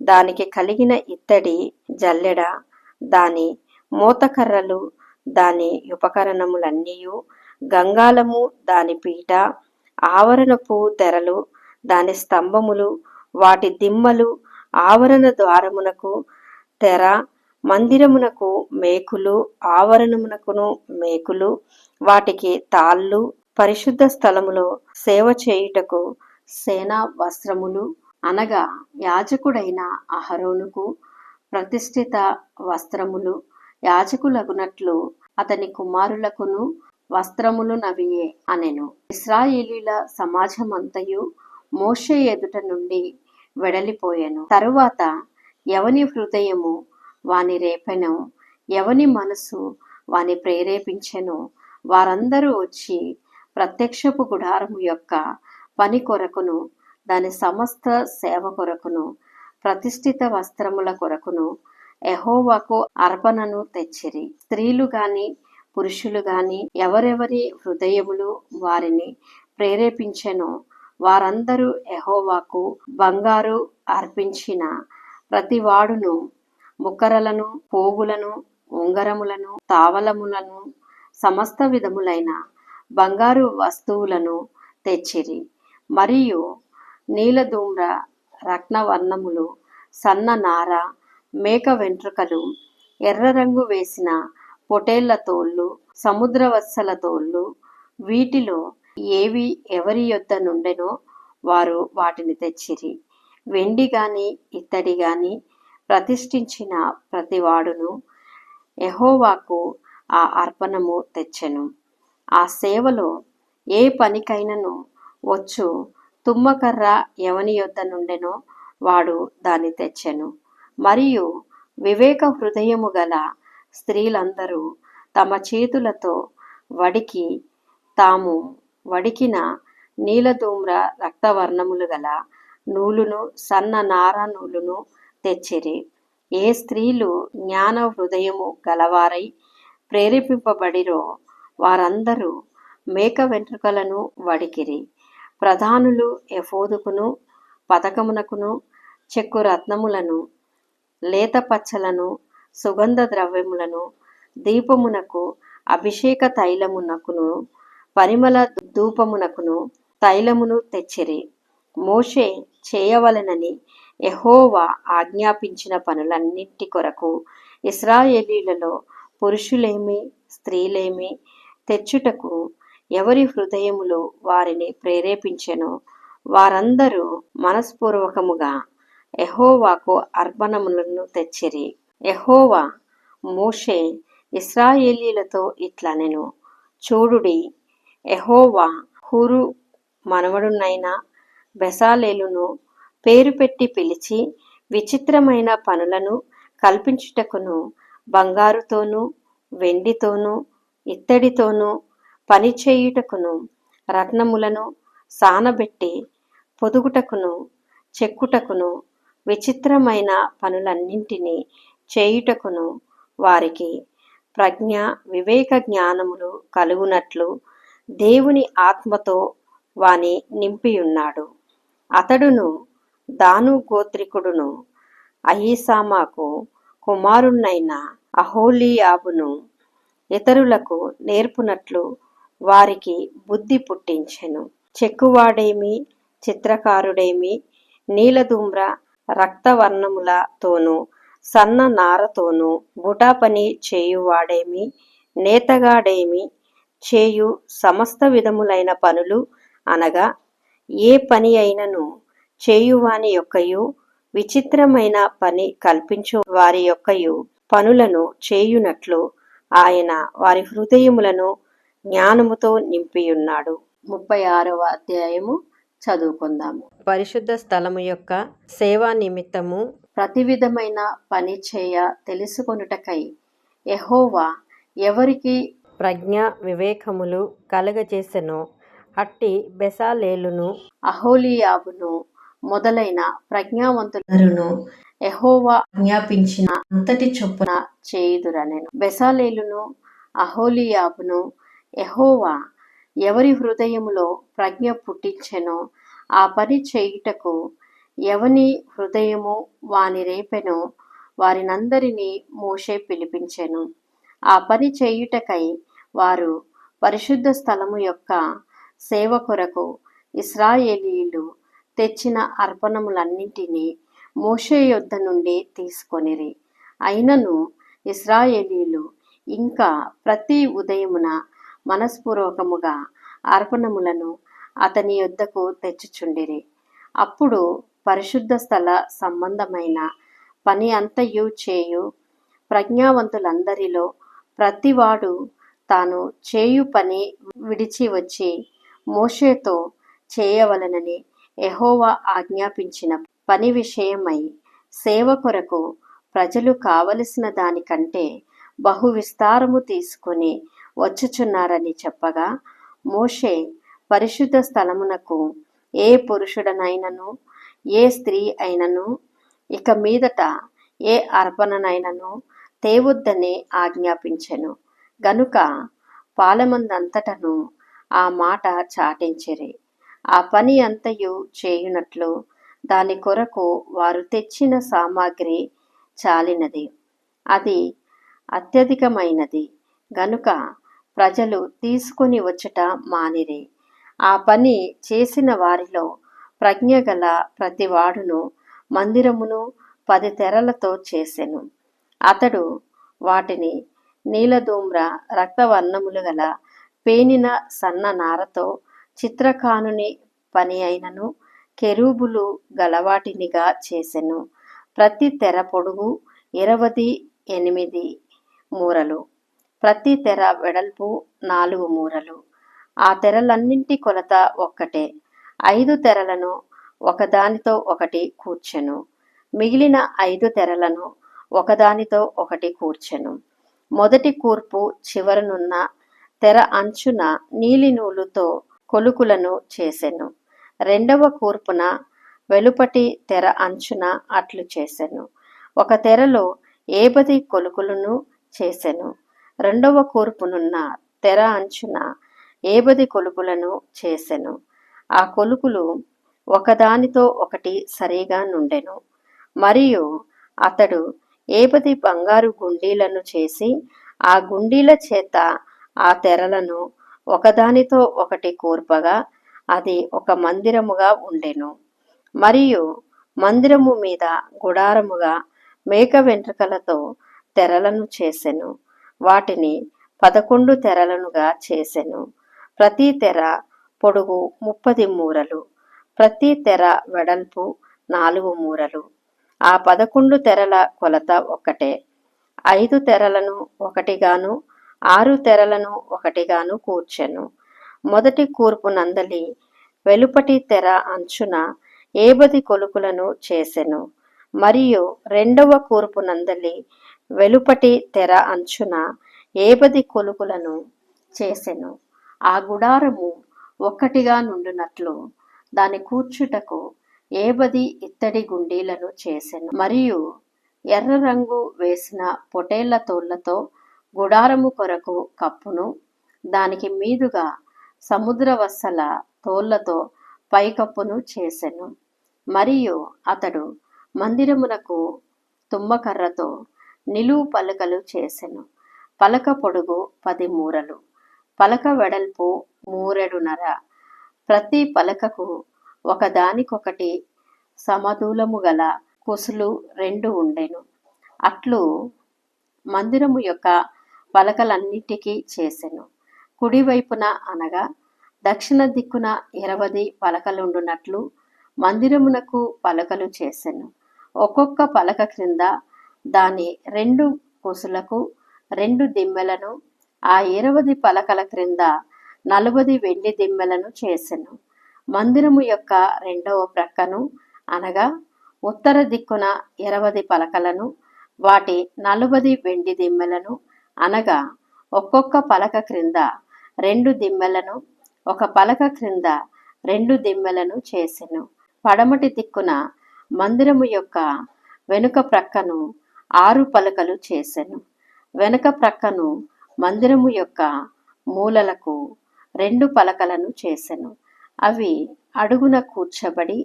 దానికి కలిగిన ఇత్తడి జల్లెడ, దాని మోతకర్రలు, దాని ఉపకరణములన్నీయు, గంగాళము, దాని పీట, ఆవరణపు తెరలు, దాని స్తంభములు, వాటి దిమ్మలు, ఆవరణ ద్వారమునకు తెర, మందిరమునకు మేకులు, ఆవరణమునకును మేకులు, వాటికి తాళ్ళు, పరిశుద్ధ స్థలములో సేవ చేయుటకు సేనా వస్త్రములు, అనగా యాజకుడైన అహరోనుకు ప్రతిష్ఠిత వస్త్రములు, యాజకులగునట్లు అతని కుమారులకును వస్త్రములు నవియే అనెను. ఇశ్రాయేలీయుల సమాజమంతయు మోషే ఎదుట నుండి వెడలిపోయెను. తరువాత ఎవని హృదయము వాని రేపెనో, ఎవని మనసు వాని ప్రేరేపించెనో వారందరూ వచ్చి ప్రత్యక్షపు గుడారము యొక్క పని కొరకును, దాని సమస్త సేవ కొరకును, ప్రతిష్ఠిత వస్త్రముల కొరకును యెహోవాకు అర్పణను తెచ్చిరి. స్త్రీలు గాని పురుషులు గాని ఎవరెవరి హృదయములు వారిని ప్రేరేపించెనో వారందరూ యెహోవాకు బంగారు అర్పించిన ప్రతివాడును ముక్కరలను, పోగులను, ఉంగరములను, తావలములను, సమస్త విధములైన బంగారు వస్తువులను తెచ్చిరి. మరియు నీలధూమ్ర, రత్నవర్ణములు, సన్న నార, మేక వెంట్రుకలు, ఎర్ర రంగు వేసిన పొటేళ్ల తోళ్ళు, సముద్రవత్సల తోళ్ళు, వీటిలో ఏవి ఎవరి యొద్ద నుండెనో వారు వాటిని తెచ్చిరి. వెండి గాని ఇత్తడి గాని ప్రతిష్ఠించిన ప్రతివాడును యెహోవాకు ఆ అర్పణము తెచ్చెను. ఆ సేవలో ఏ పనికైనను వచ్చు తుమ్మకర్ర ఎవని యొద్ద నుండెనో వాడు దాన్ని తెచ్చెను. మరియు వివేక హృదయము గల స్త్రీలందరూ తమ చేతులతో వడికి తాము వడికిన నీలధూమ్ర రక్తవర్ణములు గల నూలును, సన్న నార నూలును తెచ్చిరి. ఏ స్త్రీలు జ్ఞాన హృదయము గలవారై ప్రేరేపింపబడిరో వారందరూ మేక వెంట్రుకలను వడికిరి. ప్రధానులు ఎఫోదుకును, పతకమునకును, చెక్కు రత్నములను, లేత పచ్చలను, సుగంధ ద్రవ్యములను, దీపమునకు, అభిషేక తైలమునకును, పరిమళ ధూపమునకును తైలమును తెచ్చిరి. మోషే చేయవలెనని యెహోవా ఆజ్ఞాపించిన పనులన్నింటి కొరకు ఇశ్రాయేలీయులలో పురుషులేమి స్త్రీలేమి తెచ్చుటకు ఎవరి హృదయములు వారిని ప్రేరేపించెనో వారందరూ మనస్పూర్వకముగా యెహోవాకు అర్పణములను తెచ్చిరి. యెహోవా మోషే ఇశ్రాయేలీయులతో ఇట్లనెను, చూడుడి, యెహోవా హూరు మనవడునైన బెసాలేలును పేరు పెట్టి పిలిచి విచిత్రమైన పనులను కల్పించుటకును బంగారుతోనూ వెండితోనూ ఇత్తడితోనూ పనిచేయుటకును రత్నములను సానబెట్టి పొదుగుటకును చెక్కుటకును విచిత్రమైన పనులన్నింటినీ చేయుటకును వారికి ప్రజ్ఞ వివేక జ్ఞానములు కలుగునట్లు దేవుని ఆత్మతో వాని నింపియున్నాడు. అతడును దాను గోత్రికుడును అహీసామాకు కుమారుణ్ణైన అహోలీయాబును ఇతరులకు నేర్పునట్లు వారికి బుద్ధి పుట్టించెను. చెక్కువాడేమి చిత్రకారుడేమి నీలధూమ్ర రక్తవర్ణములతోనూ సన్న నారతోనూ బుటాపని చేయువాడేమి నేతగాడేమి చేయు సమస్త విధములైన పనులు అనగా ఏ పని అయినను చేయువాని యొక్కయు విచిత్రమైన పని కల్పించు వారి యొక్కయు పనులను చేయునట్లు ఆయన వారి హృదయములను జ్ఞానముతో నింపియున్నాడు. 36వ అధ్యాయము చదువుకుందాము. పరిశుద్ధ స్థలము యొక్క సేవా నిమిత్తము ప్రతి విధమైన పని చేయ తెలుసుకొనుటకై యెహోవా ఎవరికి ప్రజ్ఞ వివేకములు కలగజేసెనో అట్టి బెసాలేలును అహోలీయాబును మొదలైన ప్రజ్ఞావంతులను యెహోవా ఆజ్ఞాపించిన అంతటి చొప్పున చేయుదురనెను. బెసాలేలును అహోలీయాబును యెహోవా ఎవరి హృదయములో ప్రజ్ఞ పుట్టించెనో ఆ పని చేయుటకు ఎవని హృదయము వాని రేపెనో వారినందరినీ మోషే పిలిపించెను. ఆ పని చేయుటకై వారు పరిశుద్ధ స్థలము యొక్క సేవ కొరకు ఇశ్రాయేలీయులు తెచ్చిన అర్పణములన్నింటినీ మోషే యొద్ద నుండి తీసుకొనిరి. అయినను ఇశ్రాయేలీయులు ఇంకా ప్రతి ఉదయమున మనస్పూర్వకముగా అర్పణములను అతని యొద్దకు తెచ్చుచుండిరి. అప్పుడు పరిశుద్ధ స్థల సంబంధమైన పని అంతయు చేయు ప్రజ్ఞావంతులందరిలో ప్రతివాడు తాను చేయు పని విడిచి వచ్చి మోషేతో చేయవలెనని యెహోవా ఆజ్ఞాపించిన పని విషయమై సేవ కొరకు ప్రజలు కావలసిన దానికంటే బహు విస్తారము తీసుకొని వచ్చుచున్నారని చెప్పగా, మోషే పరిశుద్ధ స్థలమునకు ఏ పురుషుడనైనను ఏ స్త్రీ అయినను ఇక మీదట ఏ అర్పణనైనను తేవొద్దని ఆజ్ఞాపించెను. గనుక పాలెమందంతటను ఆ మాట చాటించిరి. ఆ పని అంతయు చేయునట్లు దాని కొరకు వారు తెచ్చిన సామాగ్రి చాలినది, అది అత్యధికమైనది గనుక ప్రజలు తీసుకొని వచ్చుట మానిరి. ఆ పని చేసిన వారిలో ప్రజ్ఞగల ప్రతివాడును మందిరమును 10 తెరలతో చేసెను. అతడు వాటిని నీలధూమ్ర రక్తవర్ణములు గల పేనిన సన్న నారతో చిత్రకానుని పని అయినను కెరూబులు గలవాటినిగా చేసెను. ప్రతి తెర పొడుగు 28 మూరలు, ప్రతి తెర వెడల్పు 4 మూరలు. ఆ తెరలన్నింటి కొలత ఒక్కటే. 5 తెరలను ఒకదానితో ఒకటి కూర్చెను. మిగిలిన 5 తెరలను ఒకదానితో ఒకటి కూర్చెను. మొదటి కూర్పు చివరనున్న తెర అంచున నీలి నూలుతో కొలుకులను చేసెను. రెండవ కూర్పున వెలుపటి తెర అంచున అట్లు చేసెను. ఒక తెరలో 50 కొలుకులను చేసెను. రెండవ కూర్పునున్న తెర అంచున 50 కొలుకులను చేసెను. ఆ కొలుకులు ఒకదానితో ఒకటి సరిగా నుండెను. మరియు అతడు 50 బంగారు గుండీలను చేసి ఆ గుండీల చేత ఆ తెరలను ఒకదానితో ఒకటి కూర్పగా అది ఒక మందిరముగా ఉండెను. మరియు మందిరము మీద గుడారముగా మేక వెంట్రుకలతో తెరలను చేసెను. వాటిని 11 తెరలనుగా చేసెను. ప్రతి తెర పొడుగు 30 మూరలు, ప్రతి తెర వెడల్పు 4 మూరలు. ఆ 11 తెరల కొలత ఒక్కటే. 5 తెరలను ఒకటిగాను 6 తెరలను ఒకటిగాను కూర్చెను. మొదటి కూర్పు నందలి వెలుపటి తెర అంచున 80 కొలుకులను చేసెను. మరియు రెండవ కూర్పు నందలి వెలుపటి తెర అంచున 80 కొలుకులను చేసెను. ఆ గుడారము ఒక్కటిగా నుండునట్లు దాని కూర్చుటకు 80 ఇత్తడి గుండీలను చేసెను. మరియు ఎర్ర రంగు వేసిన పొటేళ్ల తోళ్లతో గుడారము కొరకు కప్పును, దానికి మీదుగా సముద్రవత్సల తోళ్లతో పైకప్పును చేసెను. మరియు అతడు మందిరమునకు తుమ్మకర్రతో నిలువు పలకలు చేసెను. పలక పొడుగు 10 మూరలు, పలక వెడల్పు 1 మూరె. ప్రతి పలకకు ఒకదానికొకటి సమదూలము గల కొసులు 2 ఉండెను. అట్లు మందిరము యొక్క పలకలన్నిటికీ చేసెను. కుడివైపున అనగా దక్షిణ దిక్కున 20 పలకలుండునట్లు మందిరమునకు పలకలు చేసెను. ఒక్కొక్క పలక క్రింద దాని 2 కొసులకు 2 దిమ్మెలను, ఆ 20 పలకల క్రింద 40 వెండి దిమ్మెలను చేసెను. మందిరము యొక్క రెండవ ప్రక్కను అనగా ఉత్తర దిక్కున 20 పలకలను, వాటి 40 వెండి దిమ్మెలను అనగా ఒక్కొక్క పలక క్రింద 2 దిమ్మెలను, ఒక పలక క్రింద 2 దిమ్మెలను చేసెను. పడమటి దిక్కున మందిరము యొక్క వెనుక ప్రక్కను 6 పలకలు చేసెను. వెనుక ప్రక్కను మందిరము యొక్క మూలలకు 2 పలకలను చేసెను. అవి అడుగున కూర్చబడి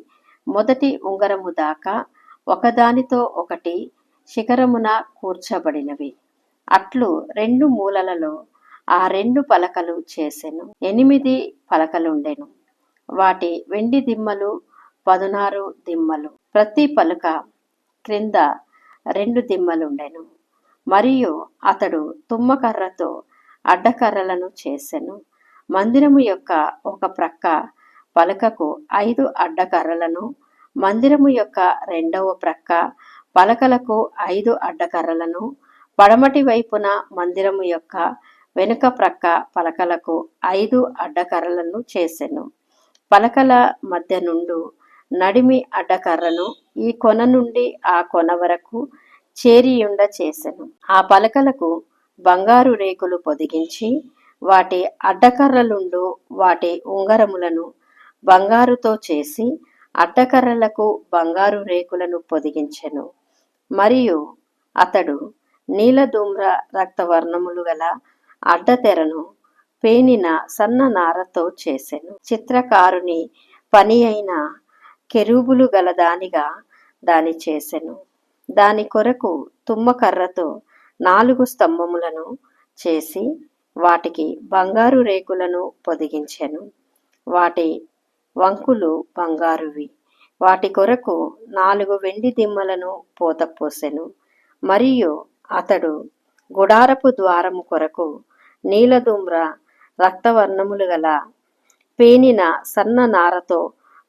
మొదటి ఉంగరము దాకా ఒకదానితో ఒకటి శిఖరమున కూర్చబడినవి. అట్లు 2 మూలలలో ఆ 2 పలకలు చేసెను. 8 పలకలుండెను. వాటి వెండి దిమ్మలు 16 దిమ్మలు, ప్రతి పలక క్రింద 2 దిమ్మలుండెను. మరియు అతడు తుమ్మకర్రతో అడ్డకర్రలను చేసెను. మందిరము యొక్క ఒక ప్రక్క పలకకు 5 అడ్డకర్రలను, మందిరము యొక్క రెండవ ప్రక్క పలకలకు 5 అడ్డకర్రలను, పడమటి వైపున మందిరము యొక్క వెనుక ప్రక్క పలకలకు 5 అడ్డకర్రలను చేసెను. పలకల మధ్య నుండు నడిమి అడ్డకర్రను ఈ కొన నుండి ఆ కొన వరకు చేరియుండ చేసెను. ఆ పలకలకు బంగారు రేకులు పొదిగించి వాటి అడ్డకర్రలుండు వాటి ఉంగరములను బంగారుతో చేసి అడ్డకర్రలకు బంగారు రేకులను పొదిగించెను. మరియు అతడు నీలధూమ్ర రక్తవర్ణములు గల అడ్డతెరను పేనిన సన్న నారతో చేసెను. చిత్రకారుని పని అయిన కెరూబులు గలదానిగా దాని చేసెను. దాని కొరకు తుమ్మకర్రతో 4 స్తంభములను చేసి వాటికి బంగారు రేకులను పొదిగించెను. వాటి వంకులు బంగారువి. వాటి కొరకు 4 వెండి దిమ్మలను పోతపోసెను. మరియు అతడు గుడారపు ద్వారము కొరకు నీలధూమ్ర రక్తవర్ణములు గల పేనిన సన్న నారతో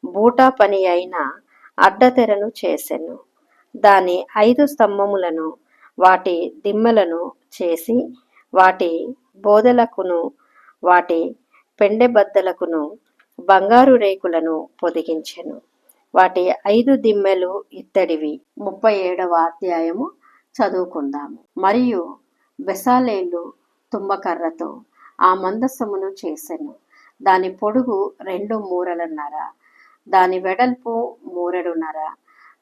బూటా పని అయిన అడ్డతెరను చేసెను. దాని 5 స్తంభములను వాటి దిమ్మలను చేసి వాటి బోదలకును వాటి పెండెబద్దలకును బంగారు రేకులను పొదిగించెను. వాటి 5 దిమ్మెలు ఇత్తడివి. 37వ అధ్యాయము చదువుకుందాము. మరియు బెసాలేలు తుమ్మకర్రతో ఆ మందసమును చేసెను. దాని పొడుగు 2 మూరలున్నర, దాని వెడల్పు 1 మూరెడున్నర,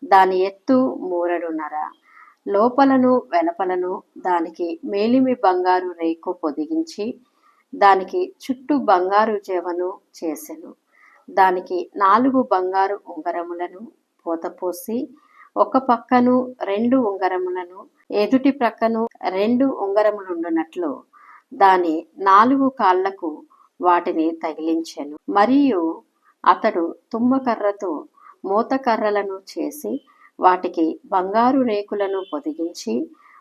దాని ఎత్తు 1 మూరెడున్నర. లోపలను వెలపలను దానికి మేలిమి బంగారు రేకు పొదిగించి దానికి చుట్టూ బంగారు జెవను చేసెను. దానికి 4 బంగారు ఉంగరములను పోతపోసి ఒక పక్కను 2 ఉంగరములను ఎదుటి ప్రక్కను 2 ఉంగరములుండునట్లు దాని 4 కాళ్లకు వాటిని తగిలించెను. మరియు అతడు తుమ్మకర్రతో మోతకర్రలను చేసి వాటికి బంగారు రేకులను పొదిగించి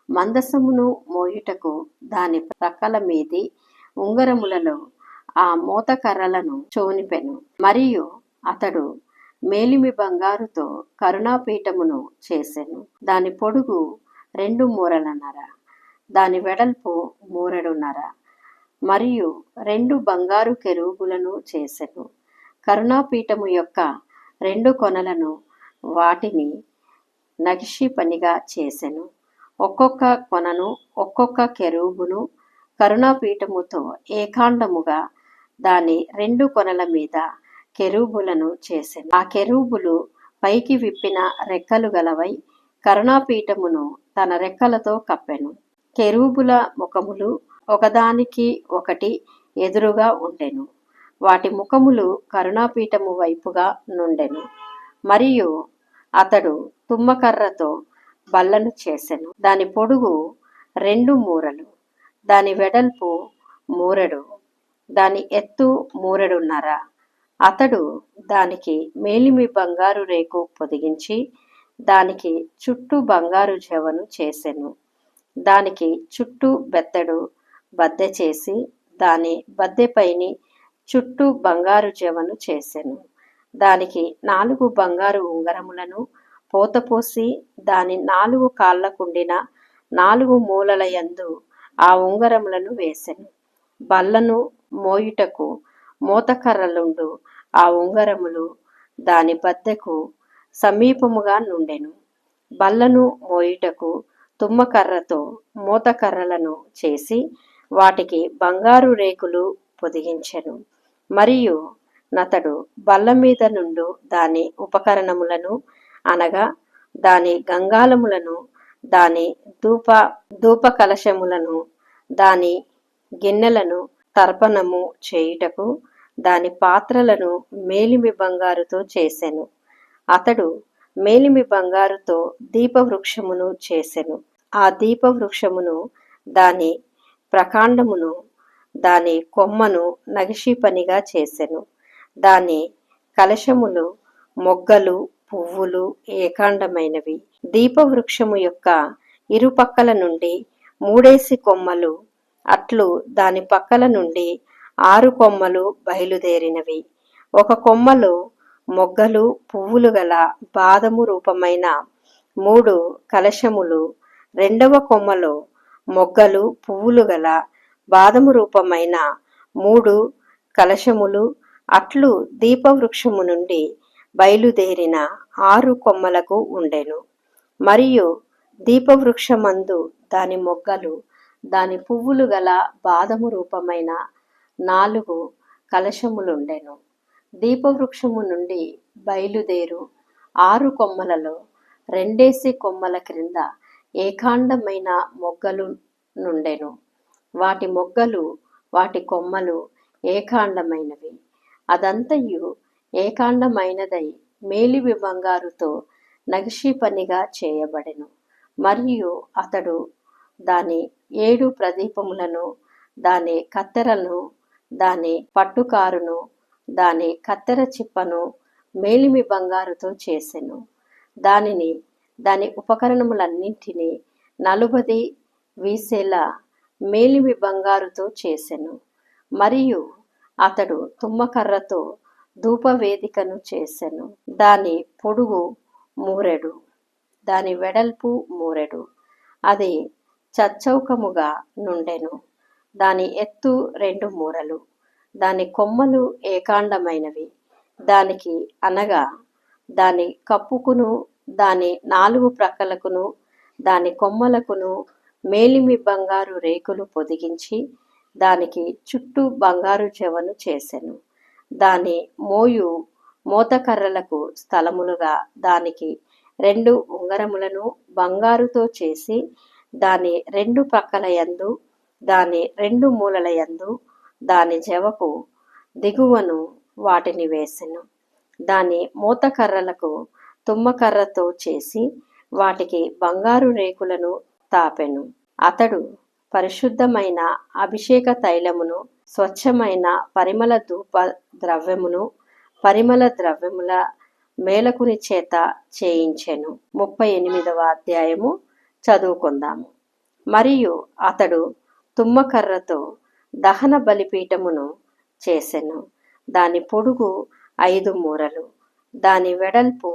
మందసమును మోయుటకు దాని ప్రక్కల మీది ఉంగరములలో ఆ మోతకర్రలను చోనిపెను. మరియు అతడు మేలిమి బంగారుతో కరుణాపీఠమును చేసెను. దాని పొడుగు 2 మూరలన్నర, దాని వెడల్పు 3 మూరెడున్నర. మరియు 2 బంగారు కెరూబులను చేసెను. కరుణాపీఠము యొక్క 2 కొనలను వాటిని నగిషి పనిగా చేసెను. ఒక్కొక్క కొనను ఒక్కొక్క కెరూబును కరుణాపీఠముతో ఏకాండముగా దాని 2 కొనల మీద కెరూబులను చేసెను. ఆ కెరూబులు పైకి విప్పిన రెక్కలు గలవై కరుణాపీఠమును తన రెక్కలతో కప్పెను. కెరూబుల ముఖములు ఒకదానికి ఒకటి ఎదురుగా ఉండెను. వాటి ముఖములు కరుణాపీఠము వైపుగా నుండెను. మరియు అతడు తుమ్మకర్రతో బల్లను చేసెను. దాని పొడుగు 2 మూరలు, దాని వెడల్పు 3 మూరెడు, దాని ఎత్తు 3 మూరెడున్నర. అతడు దానికి మేలిమి బంగారు రేకు పొదిగించి దానికి చుట్టూ బంగారు జవను చేసెను. దానికి చుట్టూ బెత్తడు బద్దె చేసి దాని బద్దెపైని చుట్టూ బంగారు జవను చేసెను. దానికి 4 బంగారు ఉంగరములను పోతపోసి దాని 4 కాళ్ళకుండిన 4 మూలల యందు ఆ ఉంగరములను వేసెను. బల్లను మోయుటకు మోతకర్రలుండు ఆ ఉంగరములు దాని బద్దెకు సమీపముగా నుండెను. బల్లను మోయుటకు తుమ్మకర్రతో మోతకర్రలను చేసి వాటికి బంగారు రేకులు పొదిగించెను. మరియు నతడు బల్ల మీద నుండు దాని ఉపకరణములను అనగా దాని గంగాలములను, దాని ధూప కలశములను, దాని గిన్నెలను తర్పణము చేయుటకు దాని పాత్రలను మేలిమి బంగారుతో చేసెను. అతడు మేలిమి బంగారుతో దీపవృక్షమును చేసెను. ఆ దీపవృక్షమును దాని ప్రకాండమును దాని కొమ్మను నగిషి పనిగా చేసెను. దాని కలశములు మొగ్గలు పువ్వులు ఏకాండమైనవి. దీపవృక్షము యొక్క ఇరుపక్కల నుండి 3 కొమ్మలు అట్లు దాని పక్కల నుండి 6 కొమ్మలు బయలుదేరినవి. ఒక కొమ్మలో మొగ్గలు పువ్వులు గల బాదము రూపమైన 3 కలశములు, 2వ కొమ్మలో మొగ్గలు పువ్వులు గల బాదము రూపమైన 3 కలశములు అట్లు దీపవృక్షము నుండి బయలుదేరిన 6 కొమ్మలకు ఉండెను. మరియు దీపవృక్షమందు దాని మొగ్గలు, దాని పువ్వులు గల బాదము రూపమైన 4 కలశములుండెను. దీపవృక్షము నుండి బయలుదేరు 6 కొమ్మలలో 2 కొమ్మల క్రింద ఏకాండమైన మొగ్గలు నుండెను. వాటి మొగ్గలు వాటి కొమ్మలు ఏకాండమైనవి. అదంతయు ఏకాండమైనదై మేలిమి బంగారుతో నగిషి పనిగా చేయబడెను. మరియు అతడు దాని 7 ప్రదీపములను, దాని కత్తెరలను, దాని పట్టుకారును, దాని కత్తెర చిప్పను మేలిమి బంగారుతో చేసెను. దానిని దాని ఉపకరణములన్నింటినీ 40 వీసేలా మేలిమి బంగారుతో చేసెను. మరియు అతడు తుమ్మకర్రతో ధూపవేదికను చేసెను. దాని పొడుగు 3 మూరెడు, దాని వెడల్పు 3 మూరెడు. అది చచ్చౌకముగా నుండెను. దాని ఎత్తు 2 మూరలు. దాని కొమ్మలు ఏకాండమైనవి. దానికి అనగా దాని కప్పుకును, దాని 4 ప్రక్కలకును, దాని కొమ్మలకును మేలిమి బంగారు రేకులు పొదిగించి దానికి చుట్టూ బంగారు జవను చేసెను. దాని మోతకర్రలకు స్థలములుగా దానికి 2 ఉంగరములను బంగారుతో చేసి దాని 2 ప్రక్కల యందు, దాని 2 మూలల యందు దాని జవకు దిగువను వాటిని వేసెను. దాని మోతకర్రలకు తుమ్మకర్రతో చేసి వాటికి బంగారు రేకులను తాపెను. అతడు పరిశుద్ధమైన అభిషేక తైలమును, స్వచ్ఛమైన పరిమళ ధూప ద్రవ్యమును, పరిమళ ద్రవ్యముల మేలకుని చేత చేయించెను. 38వ అధ్యాయము చదువుకుందాము. మరియు అతడు తుమ్మకర్రతో దహన బలిపీఠమును చేసెను. దాని పొడుగు 5 మూరలు, దాని వెడల్పు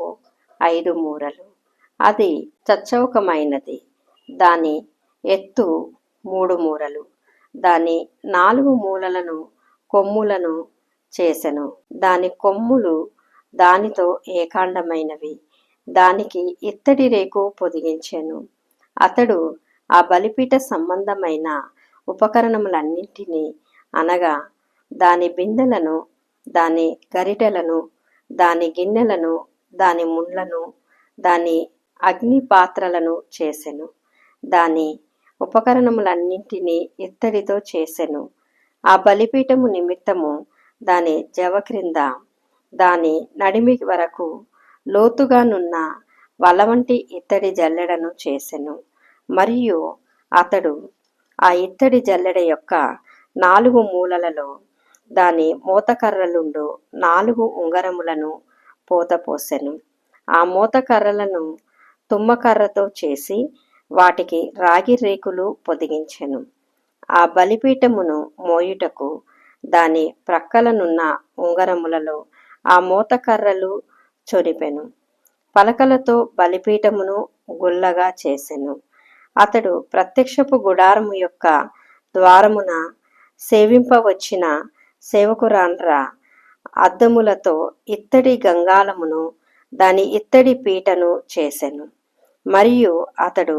5 మూరలు. అది చచ్చౌకమైనది. దాని ఎత్తు 3 మూరలు. దాని 4 మూలలను కొమ్ములను చేసెను. దాని కొమ్ములు దానితో ఏకాండమైనవి. దానికి ఇత్తడి రేకు పొదిగించెను. అతడు ఆ బలిపీఠ సంబంధమైన ఉపకరణములన్నింటినీ అనగా దాని బిందెలను, దాని గరిటెలను, దాని గిన్నెలను, దాని ముండ్లను, దాని అగ్ని పాత్రలను చేసెను. దాని ఉపకరణములన్నింటినీ ఇత్తడితో చేసెను. ఆ బలిపీఠము నిమిత్తము దాని జవ క్రింద దాని నడిమి వరకు లోతుగానున్న వలవంటి ఇత్తడి జల్లెడను చేసెను. మరియు అతడు ఆ ఇత్తడి జల్లెడ యొక్క 4 మూలలలో దాని మోతకర్రలుండు 4 ఉంగరములను పోతపోసెను. ఆ మోతకర్రలను తుమ్మకర్రతో చేసి వాటికి రాగి రేకులు పొదిగించెను. ఆ బలిపీఠమును మోయుటకు దాని ప్రక్కలనున్న ఉంగరములలో ఆ మోతకర్రలు చొరిపెను. పలకలతో బలిపీఠమును గుల్లగా చేసెను. అతడు ప్రత్యక్షపు గుడారము యొక్క ద్వారమున సేవింపవచ్చిన సేవకురాండ్ర అద్దములతో ఇత్తడి గంగాళమును, దాని ఇత్తడి పీటను చేసెను. మరియు అతడు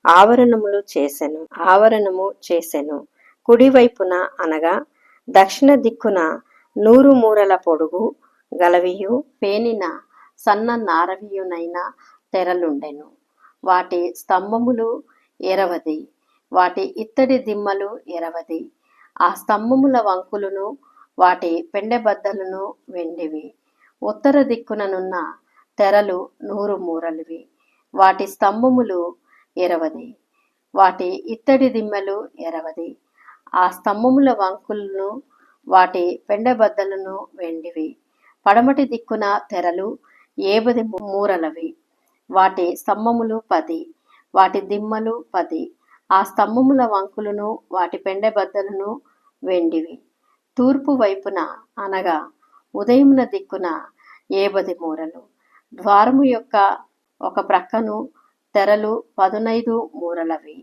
ఆవరణము చేసెను. కుడివైపున అనగా దక్షిణ దిక్కున 100 మూరల పొడుగు గలవియు పేనిన సన్న నారవియునైన తెరలుండెను. వాటి స్తంభములు 20, వాటి ఇత్తడి దిమ్మలు 20. ఆ స్తంభముల వంకులను వాటి పెండెబద్దలను వెండివి. ఉత్తర దిక్కుననున్న తెరలు 100 మూరలివి. వాటి స్తంభములు 20, వాటి ఇత్తడి దిమ్మెలు 20. ఆ స్తంభముల వంకులను వాటి పెండెబద్దలను వెండివి. పడమటి దిక్కున తెరలు 50 మూరలవి. వాటి స్తంభములు 10, వాటి దిమ్మలు 10. ఆ స్తంభముల వంకులను వాటి పెండెబద్దలను వెండివి. తూర్పు వైపున అనగా ఉదయమున దిక్కున 50 మూరలు. ద్వారము యొక్క ఒక ప్రక్కను తెరలు 15 మూరలవి.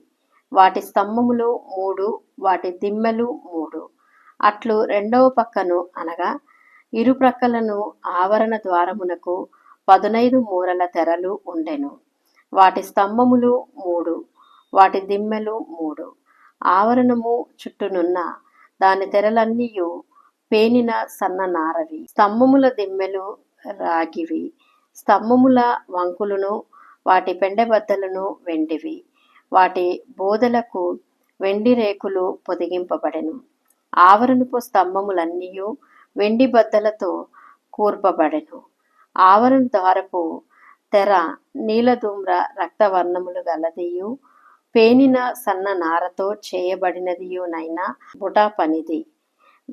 వాటి స్తంభములు 3, వాటి దిమ్మెలు 3. అట్లు రెండవ పక్కను అనగా ఇరు ప్రక్కలను ఆవరణ ద్వారమునకు 15 మూరల తెరలు ఉండెను. వాటి స్తంభములు 3, వాటి దిమ్మెలు 3. ఆవరణము చుట్టూనున్న దాని తెరలన్నీయు పేనిన సన్న నారవి. స్తంభముల దిమ్మెలు రాగివి. స్తంభముల వంకులను వాటి పెండెబద్దలను వెండివి. వాటి బోదెలకు వెండి రేకులు పొదిగింపబడెను. ఆవరణపు స్తంభములన్నీయు వెండి బద్దలతో కూర్పబడెను. ఆవరణ ద్వారపు తెర నీలధూమ్ర రక్తవర్ణములు గలదియు పేనిన సన్న నారతో చేయబడినదియునైన బుటా పనిది.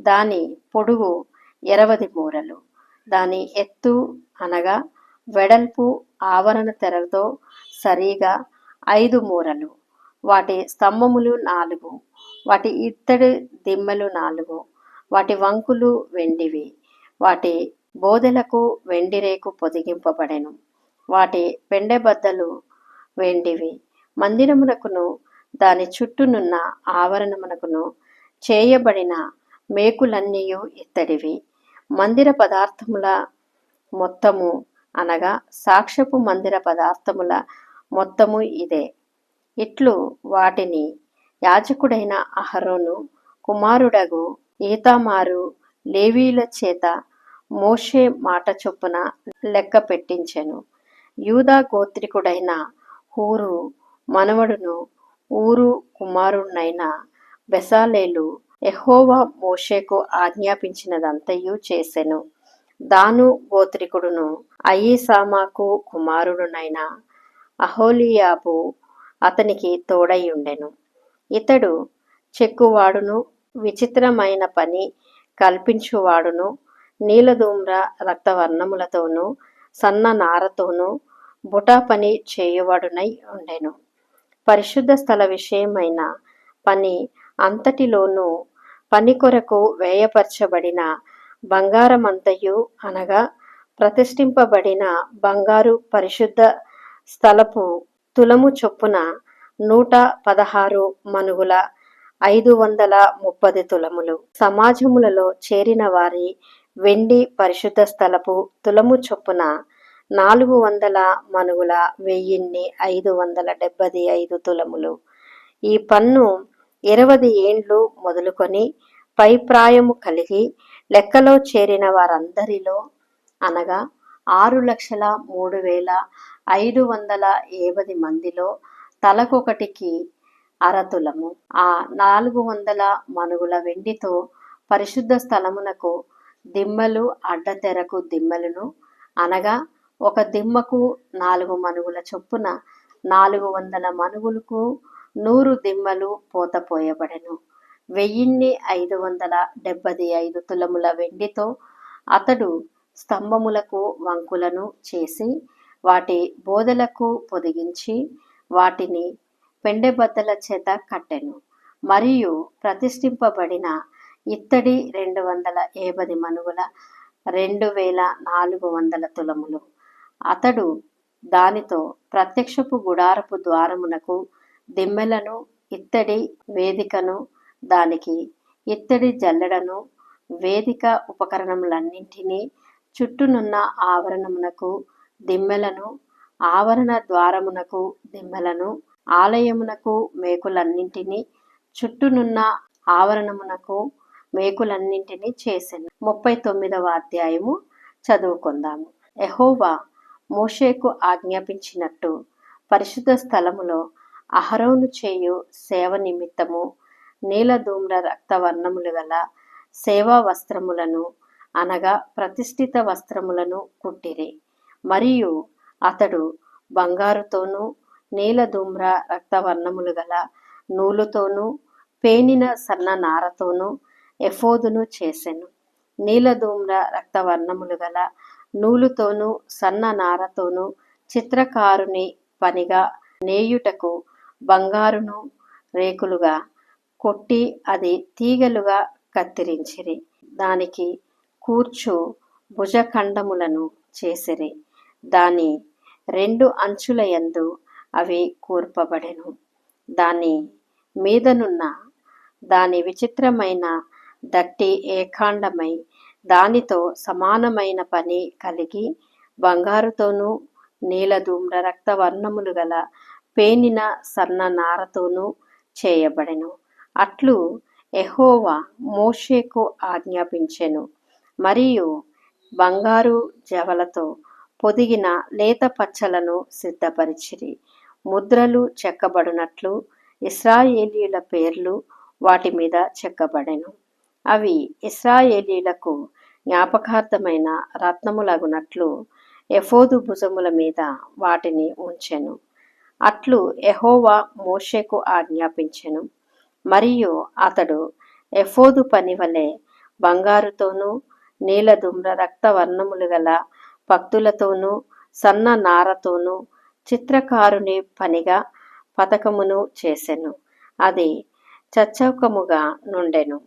దాని పొడుగు 20 మూరలు. దాని ఎత్తు అనగా వెడల్పు ఆవరణ తెరతో సరిగా 5 మూరలు. వాటి స్తంభములు 4, వాటి ఇత్తడి దిమ్మెలు 4. వాటి వంకులు వెండివి. వాటి బోదెలకు వెండి రేకు పొదిగింపబడెను. వాటి పెండెబద్దలు వెండివి. మందిరమునకును దాని చుట్టూనున్న ఆవరణమునకును చేయబడిన మేకులన్నీయు ఇత్తడివి. మందిర పదార్థముల మొత్తము అనగా సాక్ష్యపు మందిర పదార్థముల మొత్తము ఇదే. ఇట్లు వాటిని యాజకుడైన అహరోను కుమారుడగు ఈతామారు లేవీయుల చేత మోషే మాట చొప్పున లెక్క పెట్టించెను. యూదా గోత్రికుడైన హూరు మనవడును ఊరు కుమారుడైన బెసాలేలు యెహోవా మోషేకు ఆజ్ఞాపించినదంతయు చేసెను. దాను గోత్రికుడును అయీసామాకు కుమారుడునైన అహోలియాబు అతనికి తోడైయుండెను. ఇతడు చెక్కువాడును, విచిత్రమైన పని కల్పించువాడును, నీలధూమ్ర రక్తవర్ణములతోనూ సన్న నారతోనూ బుటా పని చేయువాడునై ఉండెను. పరిశుద్ధ స్థల విషయమైన పని అంతటిలోనూ పని కొరకు వ్యయపరచబడిన బంగారమంతయు అనగా ప్రతిష్ఠింపబడిన బంగారు పరిశుద్ధ స్థలపు తులము చొప్పున 116 మనుగుల 530 తులములు. సమాజములలో చేరిన వారి వెండి పరిశుద్ధ స్థలపు తులము చొప్పున 400 మనుగుల 1575 తులములు. ఈ పన్ను 20 ఏండ్లు మొదలుకొని పై ప్రాయము కలిగి లెక్కలో చేరిన వారందరిలో అనగా 6,03,580 మందిలో తలకొకటికి అరతులము. ఆ 400 మనుగుల వెండితో పరిశుద్ధ స్థలమునకు దిమ్మలు, అడ్డతెరకు దిమ్మెలను అనగా ఒక దిమ్మకు 4 మనుగుల చొప్పున 400 మనుగులకు 100 దిమ్మలు పోతపోయబడెను. 1575 తులముల వెండితో అతడు స్తంభములకు వంకులను చేసి వాటి బోదెలకు పొదిగించి వాటిని పెండెబద్దల చేత కట్టెను. మరియు ప్రతిష్ఠింపబడిన ఇత్తడి 250 మనుగుల 2400 తులములు. అతడు దానితో ప్రత్యక్షపు గుడారపు ద్వారమునకు దిమ్మెలను, ఇత్తడి వేదికను, దానికి ఇత్తడి జల్లెడను, వేదిక ఉపకరణములన్నింటినీ, చుట్టూనున్న ఆవరణమునకు దిమ్మెలను, ఆవరణ ద్వారమునకు దిమ్మెలను, ఆలయమునకు మేకులన్నింటినీ, చుట్టూనున్న ఆవరణమునకు మేకులన్నింటినీ చేసెను. 39వ అధ్యాయము చదువుకుందాము. యెహోవా మోషేకు ఆజ్ఞాపించినట్టు పరిశుద్ధ స్థలములో అహరోను చేయు సేవ నిమిత్తము నీలధూమ్ర రక్తవర్ణములు గల సేవా వస్త్రములను అనగా ప్రతిష్ఠిత వస్త్రములను కుట్టిరి. మరియు అతడు బంగారుతోనూ నీలధూమ్ర రక్తవర్ణములు గల నూలుతోనూ పేనిన సన్న నారతోనూ ఎఫోదును చేసెను. నీలధూమ్ర రక్తవర్ణములు గల నూలుతోనూ సన్న నారతోనూ చిత్రకారుని పనిగా నేయుటకు బంగారును రేకులుగా కొట్టి అది తీగలుగా కత్తిరించిరి. దానికి కూర్చు భుజఖండములను చేసిరి. దాని 2 అంచులయందు అవి కూర్పబడెను. దాని మీదనున్న దాని విచిత్రమైన దట్టి ఏకాండమై దానితో సమానమైన పని కలిగి బంగారుతోనూ నీలధూమ్ర రక్తవర్ణములు గల పేనిన సన్న నారతోనూ చేయబడెను. అట్లు యెహోవా మోషేకు ఆజ్ఞాపించెను. మరియు బంగారు జవలతో పొదిగిన లేత పచ్చలను సిద్ధపరిచిరి. ముద్రలు చెక్కబడినట్లు ఇశ్రాయేలీయుల పేర్లు వాటి మీద చెక్కబడెను. అవి ఇశ్రాయేలీయులకు జ్ఞాపకార్థమైన రత్నములగునట్లు ఎఫోదు భుజముల మీద వాటిని ఉంచెను. అట్లు యెహోవా మోషేకు ఆజ్ఞాపించెను. మరియు అతడు ఎఫోదు పని వలె బంగారుతోనూ నీలధూమ్ర రక్తవర్ణములు గల పక్తులతోనూ సన్న నారతోనూ చిత్రకారుని పనిగా పతకమును చేసెను. అది చచ్చౌకముగా నుండెను.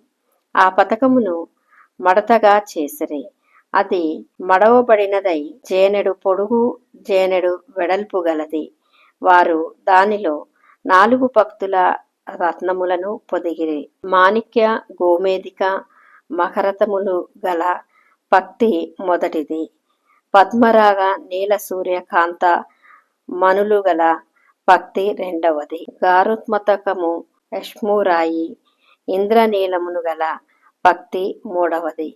ఆ పతకమును మడతగా చేసిరి. అది మడవబడినదై జేనెడు పొడుగు జేనెడు వెడల్పు గలది. వారు దానిలో 4 పక్తుల రత్నములను పొదిగిరి. మాణిక్య, గోమేధిక, మకరతములు గల పక్తి మొదటిది. పద్మరాగ, నీల సూర్యకాంత మణులు గల పక్తి రెండవది. గారుత్మతకము, యష్మురాయి, ఇంద్రనీలమును గల పక్తి మూడవది.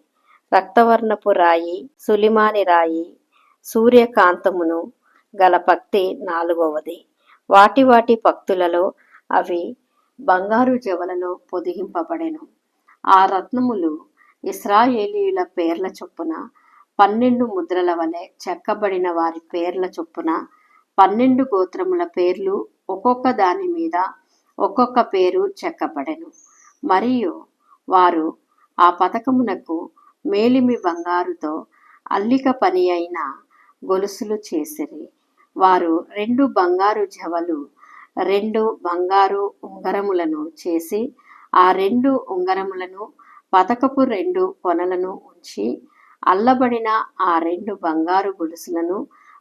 రక్తవర్ణపు రాయి, సులిమాని రాయి, సూర్యకాంతమును గల పక్తి నాలుగవది. వాటి వాటి పక్తులలో అవి బంగారు జవలలో పొదిగింపబడెను. ఆ రత్నములు ఇశ్రాయేలీయుల పేర్ల చొప్పున 12 ముద్రల వలె చెక్కబడిన వారి పేర్ల చొప్పున 12 గోత్రముల పేర్లు ఒక్కొక్క దాని మీద ఒక్కొక్క పేరు చెక్కబడెను. మరియు వారు ఆ పతకమునకు మేలిమి బంగారుతో అల్లిక పని అయిన గొలుసులు చేసిరి. వారు 2 బంగారు జవలు 2 బంగారు ఉంగరములను చేసి ఆ 2 ఉంగరములను పతకపు 2 కొనలను ఉంచి అల్లబడిన ఆ 2 బంగారు గొలుసులను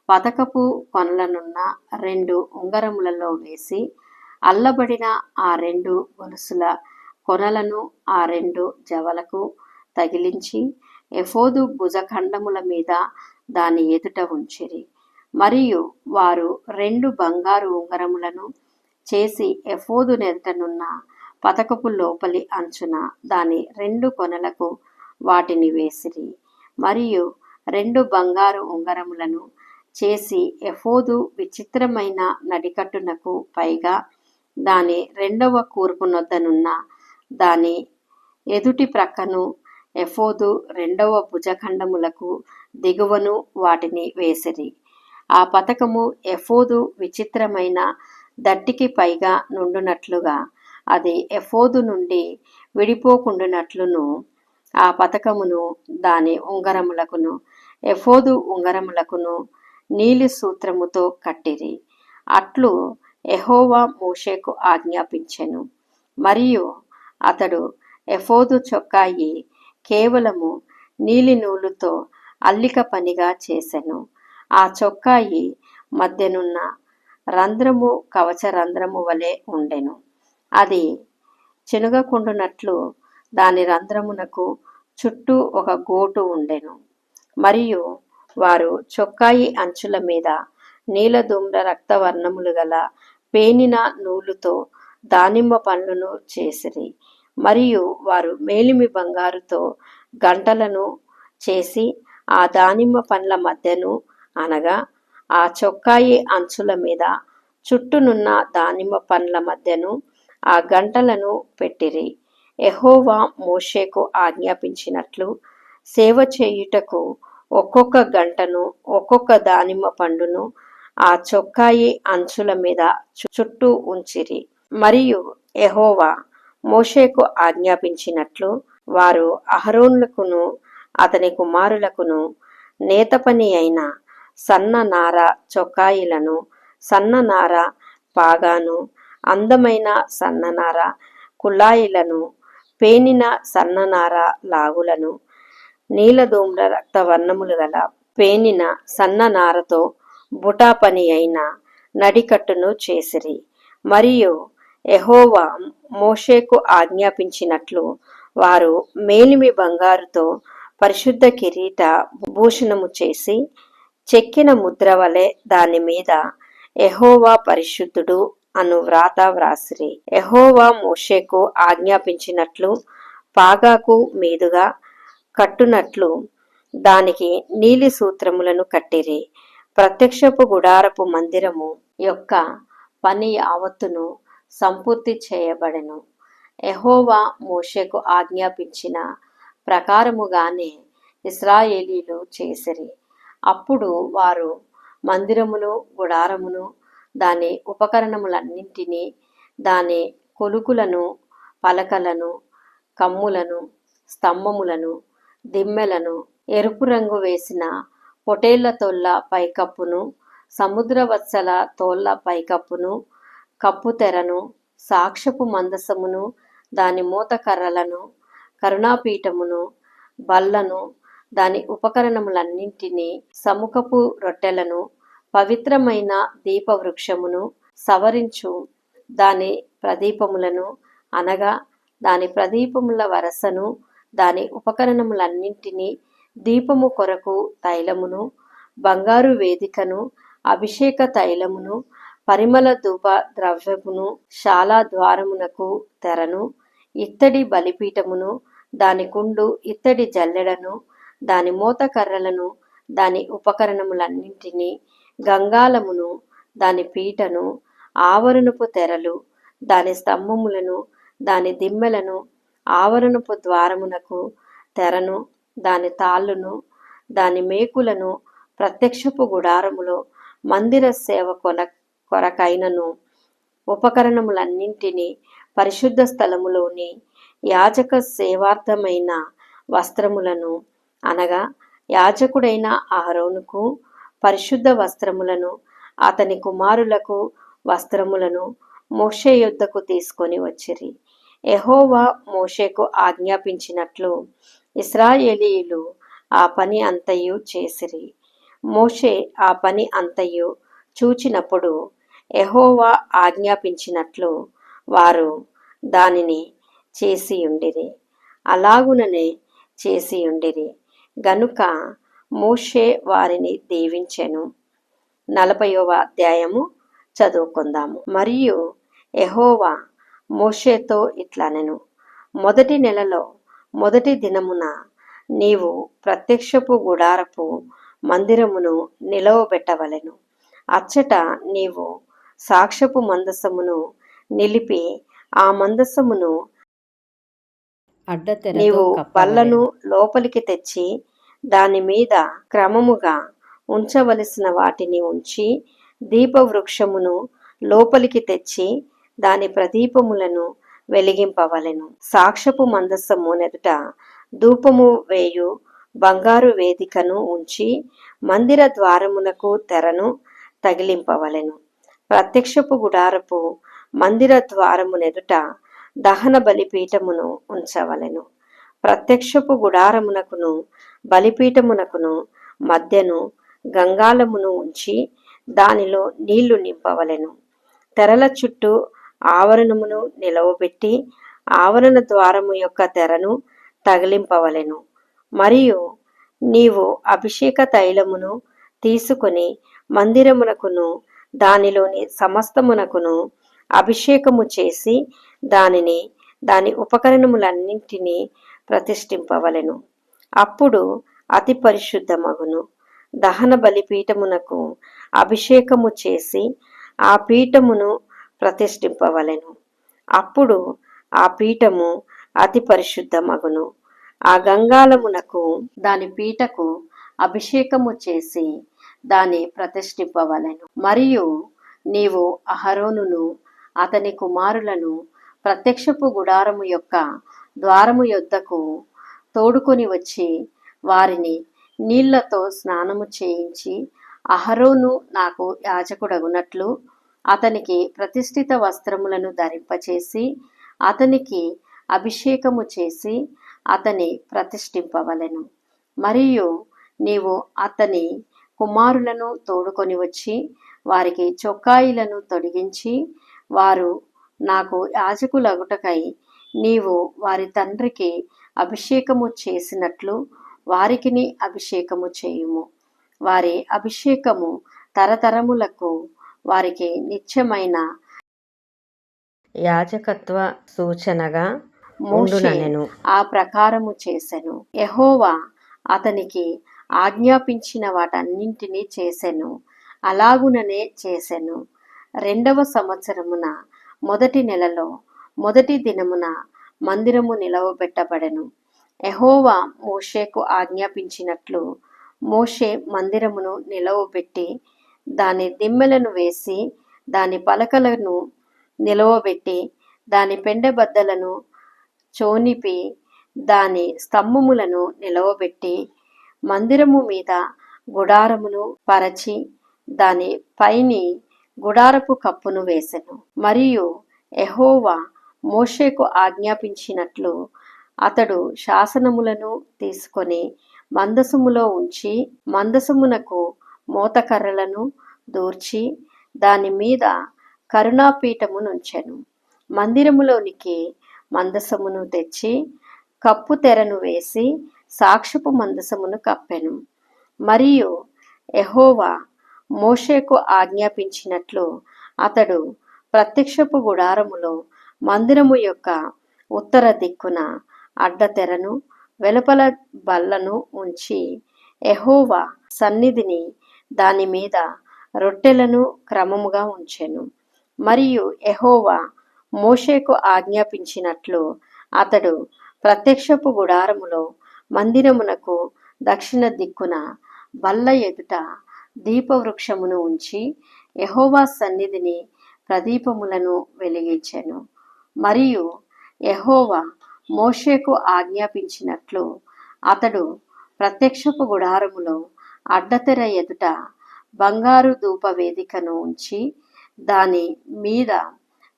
పతకపు కొనలనున్న 2 ఉంగరములలో వేసి అల్లబడిన ఆ 2 గొలుసుల కొనలను ఆ 2 జవలకు తగిలించి ఎఫోదు భుజఖండముల మీద దాని ఎదుట ఉంచిరి. మరియు వారు 2 బంగారు ఉంగరములను చేసి ఎఫోదు నెదుటనున్న పతకపు లోపలి అంచున దాని 2 కొనలకు వాటిని వేసిరి. మరియు 2 బంగారు ఉంగరములను చేసి ఎఫోదు విచిత్రమైన నడికట్టునకు పైగా దాని 2వ కూర్పు నొద్దనున్న దాని ఎదుటి ప్రక్కను ఎఫోదు 2వ భుజఖండములకు దిగువను వాటిని వేసిరి. ఆ పతకము ఎఫోదు విచిత్రమైన దట్టికి పైగా నుండునట్లుగా అది ఎఫోదు నుండి విడిపోకుండునట్లును ఆ పతకమును దాని ఉంగరములకును ఎఫోదు ఉంగరములకును నీలి సూత్రముతో కట్టిరి. అట్లు యెహోవా మోషేకు ఆజ్ఞాపించెను. మరియు అతడు ఎఫోదు చొక్కాయి కేవలము నీలి నూలుతో అల్లిక పనిగా చేసెను. ఆ చొక్కాయి మధ్యనున్న రంధ్రము కవచ రంధ్రము వలె ఉండెను. అది చినుగకుండునట్లు దాని రంధ్రమునకు చుట్టూ ఒక గోటు ఉండెను. మరియు వారు చొక్కాయి అంచుల మీద నీలధూమ్ర రక్తవర్ణములు గల పేనిన నూలుతో దానిమ్మ పండ్లను చేసిరి. మరియు వారు మేలిమి బంగారుతో గంటలను చేసి ఆ దానిమ్మ పండ్ల మధ్యను అనగా ఆ చొక్కాయి అంచుల మీద చుట్టూనున్న దానిమ్మ పండ్ల మధ్యను ఆ గంటలను పెట్టిరి. యెహోవా మోషేకు ఆజ్ఞాపించినట్లు సేవ చేయుటకు ఒక్కొక్క గంటను ఒక్కొక్క దానిమ్మ పండును ఆ చొక్కాయి అంచుల మీద చుట్టూ ఉంచిరి. మరియు యెహోవా మోషేకు ఆజ్ఞాపించినట్లు వారు అహరోనులకును అతని కుమారులకును నేత పని అయిన సన్న నార చొక్కాయిలను, సన్న నార పాగాను, అందమైన సన్ననార కుళాయిలను, పేనిన సన్ననార లాగులను, నీలధూమ్ర రక్తవర్ణములు గల పేనిన సన్ననారతో బుటా పని అయిన నడికట్టును చేసిరి. మరియు యెహోవా మోషేకు ఆజ్ఞాపించినట్లు వారు మేలిమి బంగారుతో పరిశుద్ధ కిరీట భూషణము చేసి చెక్కిన ముద్ర వలె దాని మీద యెహోవా పరిశుద్ధుడు అను వ్రాత వ్రాసిరి. యెహోవా మోషేకు ఆజ్ఞాపించినట్లు పాగాకు మీదుగా కట్టునట్లు దానికి నీలి సూత్రములను కట్టిరి. ప్రత్యక్షపు గుడారపు మందిరము యొక్క పని యావత్తును సంపూర్తి చేయబడెను. యెహోవా మోషేకు ఆజ్ఞాపించిన ప్రకారముగానే ఇశ్రాయేలీయులు చేసిరి. అప్పుడు వారు మందిరమును, గుడారమును, దాని ఉపకరణములన్నింటినీ, దాని కొలుకులను, పలకలను, కమ్ములను, స్తంభములను, దిమ్మెలను, ఎరుపు రంగు వేసిన పొటేళ్ల తోళ్ల పైకప్పును, సముద్రవత్సల తోళ్ల పైకప్పును, కప్పు తెరను, సాక్ష్యపు మందసమును, దాని మోతకర్రలను, కరుణాపీఠమును, బల్లను, దాని ఉపకరణములన్నింటినీ, సముఖపు రొట్టెలను, పవిత్రమైన దీపవృక్షమును, సవరించు దాని ప్రదీపములను అనగా దాని ప్రదీపముల వరసను, దాని ఉపకరణములన్నింటినీ, దీపము కొరకు తైలమును, బంగారు వేదికను, అభిషేక తైలమును, పరిమళ ధూప ద్రవ్యమును, శాలా ద్వారమునకు తెరను, ఇత్తడి బలిపీఠమును, దాని కుండు ఇత్తడి జల్లెడను, దాని మోతకర్రలను, దాని ఉపకరణములన్నింటినీ, గంగాలమును, దాని పీటను, ఆవరణపు తెరలు, దాని స్తంభములను, దాని దిమ్మెలను, ఆవరణపు ద్వారమునకు తెరను, దాని తాళ్ళును, దాని మేకులను, ప్రత్యక్షపు గుడారములో మందిర సేవ కొరకైనను ఉపకరణములన్నింటినీ, పరిశుద్ధ స్థలములోని యాజక సేవార్థమైన వస్త్రములను అనగా యాజకుడైన అహరోనుకు పరిశుద్ధ వస్త్రములను అతని కుమారులకు వస్త్రములను మోషే యొద్దకు తీసుకొని వచ్చిరి. యెహోవా మోషేకు ఆజ్ఞాపించినట్లు ఇశ్రాయేలీయులు ఆ పని అంతయు చేసిరి. మోషే ఆ పని అంతయు చూచినప్పుడు యెహోవా ఆజ్ఞాపించినట్లు వారు దానిని చేసియుండిరి. అలాగుననే చేసియుండిరి గనుక మోషే వారిని దీవించెను. 40వ అధ్యాయము చదువుకుందాము. మరియు యెహోవా మోషేతో ఇట్లనెను, మొదటి నెలలో మొదటి దినమున నీవు ప్రత్యక్షపు గుడారపు మందిరమును నిలవబెట్టవలెను. అచ్చట నీవు సాక్ష్యపు మందసమును నిలిపి ఆ మందసమును నీవు బల్లను లోపలికి తెచ్చి దాని మీద క్రమముగా ఉంచవలసిన వాటిని ఉంచి దీపవృక్షమును లోపలికి తెచ్చి దాని ప్రదీపములను వెలిగింపవలెను. సాక్ష్యపు మందసము నెదుట ధూపము వేయు బంగారు వేదికను ఉంచి మందిర ద్వారమునకు తెరను తగిలింపవలెను. ప్రత్యక్షపు గుడారపు మందిర ద్వారమునెదుట దహన బలిపీఠమును ఉంచవలెను. ప్రత్యక్షపు గుడారమునకును బలిపీఠమునకును మధ్యను గంగాళమును ఉంచి దానిలో నీళ్లు నింపవలెను. తెరల చుట్టూ ఆవరణమును నిలవబెట్టి ఆవరణ ద్వారము యొక్క తెరను తగిలింపవలెను. మరియు నీవు అభిషేక తైలమును తీసుకొని మందిరమునకును దానిలోని సమస్తమునకును అభిషేకము చేసి దానిని దాని ఉపకరణములన్నింటినీ ప్రతిష్ఠింపవలెను. అప్పుడు అతి పరిశుద్ధమగును. దహన బలిపీఠమునకు అభిషేకము చేసి ఆ పీఠమును ప్రతిష్ఠింపవలెను. అప్పుడు ఆ పీఠము అతి పరిశుద్ధమగును. ఆ గంగాళమునకు దాని పీటకు అభిషేకము చేసి దాన్ని ప్రతిష్ఠింపవలెను. మరియు నీవు అహరోనును అతని కుమారులను ప్రత్యక్షపు గుడారము యొక్క ద్వారము యొద్దకు తోడుకొని వచ్చి వారిని నీళ్లతో స్నానము చేయించి, అహరోను నాకు యాజకుడగునట్లు అతనికి ప్రతిష్ఠిత వస్త్రములను ధరింపచేసి అతనికి అభిషేకము చేసి అతని ప్రతిష్ఠింపవలెను. మరియు నీవు అతని కుమారులను తోడుకొని వచ్చి వారికి చొక్కాయిలను తొడిగించి, వారు నాకు యాజకులగుటకై నీవు వారి తండ్రికి అభిషేకము చేసినట్లు వారికిని అభిషేకము చేయుము. వారి అభిషేకము తరతరములకు వారికి నిత్యమైన యాజకత్వ సూచనగా ఉండుననెను. ఆ ప్రకారము చేసెను. యెహోవా అతనికి ఆజ్ఞాపించిన వాటన్నింటినీ చేసెను. అలాగుననే చేసెను. 2వ సంవత్సరమున మొదటి నెలలో మొదటి దినమున మందిరము నిలవబెట్టబడెను. యెహోవా మోషేకు ఆజ్ఞాపించినట్లు మోషే మందిరమును నిలవబెట్టి దాని దిమ్మెలను వేసి దాని పలకలను నిలవబెట్టి దాని పెండెబద్దలను చోనిపి దాని స్తంభములను నిలవబెట్టి మందిరము మీద గుడారమును పరచి దాని పైని గుడారపు కప్పును వేసెను. మరియు యెహోవా మోషేకు ఆజ్ఞాపించినట్లు అతడు శాసనములను తీసుకొని మందసములో ఉంచి మందసమునకు మోతకర్రలను దూర్చి దాని మీద కరుణాపీఠమునుంచెను. మందిరములోనికి మందసమును తెచ్చి కప్పు తెరను వేసి సాక్ష్యపు మందసమును కప్పెను. మరియు యెహోవా మోషేకు ఆజ్ఞాపించినట్లు అతడు ప్రత్యక్షపు గుడారములో మందిరము యొక్క ఉత్తర దిక్కున అడ్డతెరను వెలుపల బల్లను ఉంచి యెహోవా సన్నిధిని దాని మీద రొట్టెలను క్రమముగా ఉంచెను. మరియు యెహోవా మోషేకు ఆజ్ఞాపించినట్లు అతడు ప్రత్యక్షపు గుడారములో మందిరమునకు దక్షిణ దిక్కున బల్ల ఎదుట దీపవృక్షమును ఉంచి యెహోవా సన్నిధిని ప్రదీపములను వెలిగించెను. మరియు యెహోవా మోషేకు ఆజ్ఞాపించినట్లు అతడు ప్రత్యక్షపు గుడారములో అడ్డతెర ఎదుట బంగారు ధూప వేదికను ఉంచి దాని మీద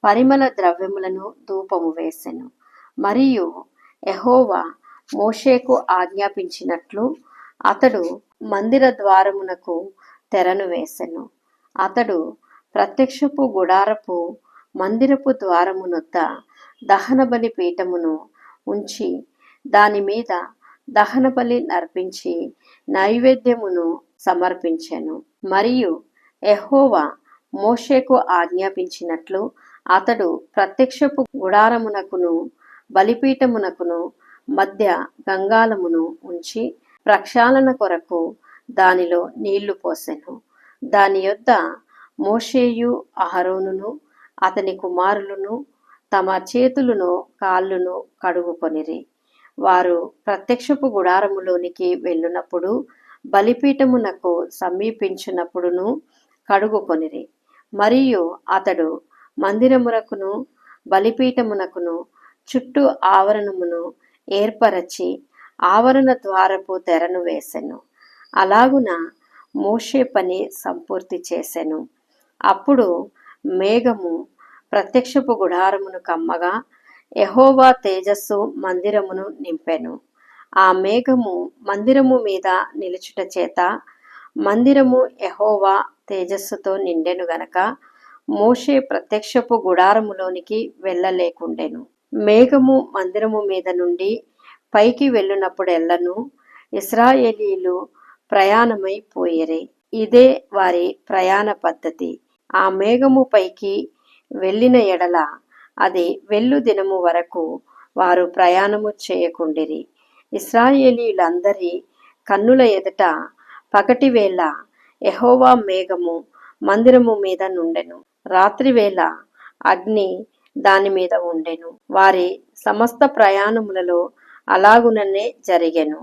పరిమళ ద్రవ్యములను ధూపము వేసెను. మరియు యెహోవా మోషేకు ఆజ్ఞాపించినట్లు అతడు మందిర ద్వారమునకు తెరను వేసెను. అతడు ప్రత్యక్షపు గుడారపు మందిరపు ద్వారమునొద్ద దహనబలి పీఠమును ఉంచి దాని మీద దహనబలి నర్పించి నైవేద్యమును సమర్పించెను. మరియు యెహోవా మోషేకు ఆజ్ఞాపించినట్లు అతడు ప్రత్యక్షపు గుడారమునకును బలిపీఠమునకును మధ్య గంగాళమును ఉంచి ప్రక్షాళన కొరకు దానిలో నీళ్లు పోసెను. దాని యొద్ద మోషేయు అహరోనును అతని కుమారులను తమ చేతులను కాళ్ళును కడుగుకొనిరి. వారు ప్రత్యక్షపు గుడారములోనికి వెళ్ళునప్పుడు బలిపీఠమునకు సమీపించునప్పుడును కడుగుకొనిరి. మరియు అతడు మందిరమునకును బలిపీఠమునకును చుట్టూ ఆవరణమును ఏర్పరచి ఆవరణ ద్వారపు తెరను వేసెను. అలాగున మోషే పని సంపూర్తి చేసెను. అప్పుడు మేఘము ప్రత్యక్షపు గుడారమును కమ్మగా యెహోవా తేజస్సు మందిరమును నింపెను. ఆ మేఘము మందిరము మీద నిలుచుట చేత మందిరము యెహోవా తేజస్సుతో నిండెను గనక మోషే ప్రత్యక్షపు గుడారములోనికి వెళ్ళలేకుండెను. మేఘము మందిరము మీద నుండి పైకి వెళ్ళునప్పుడెల్లను ఇశ్రాయేలీయులు ప్రయాణమై పోయిరి. ఇదే వారి ప్రయాణ పద్ధతి. ఆ మేఘము పైకి వెళ్ళిన ఎడల అది వెళ్ళు దినము వరకు వారు ప్రయాణము చేయకుండిరి. ఇశ్రాయేలీయులందరి కన్నుల ఎదుట పగటివేళ యెహోవా మేఘము మందిరము మీద నుండెను, రాత్రివేళ అగ్ని దాని మీద ఉండెను. వారి సమస్త ప్రయాణములలో అలాగుననే జరిగెను.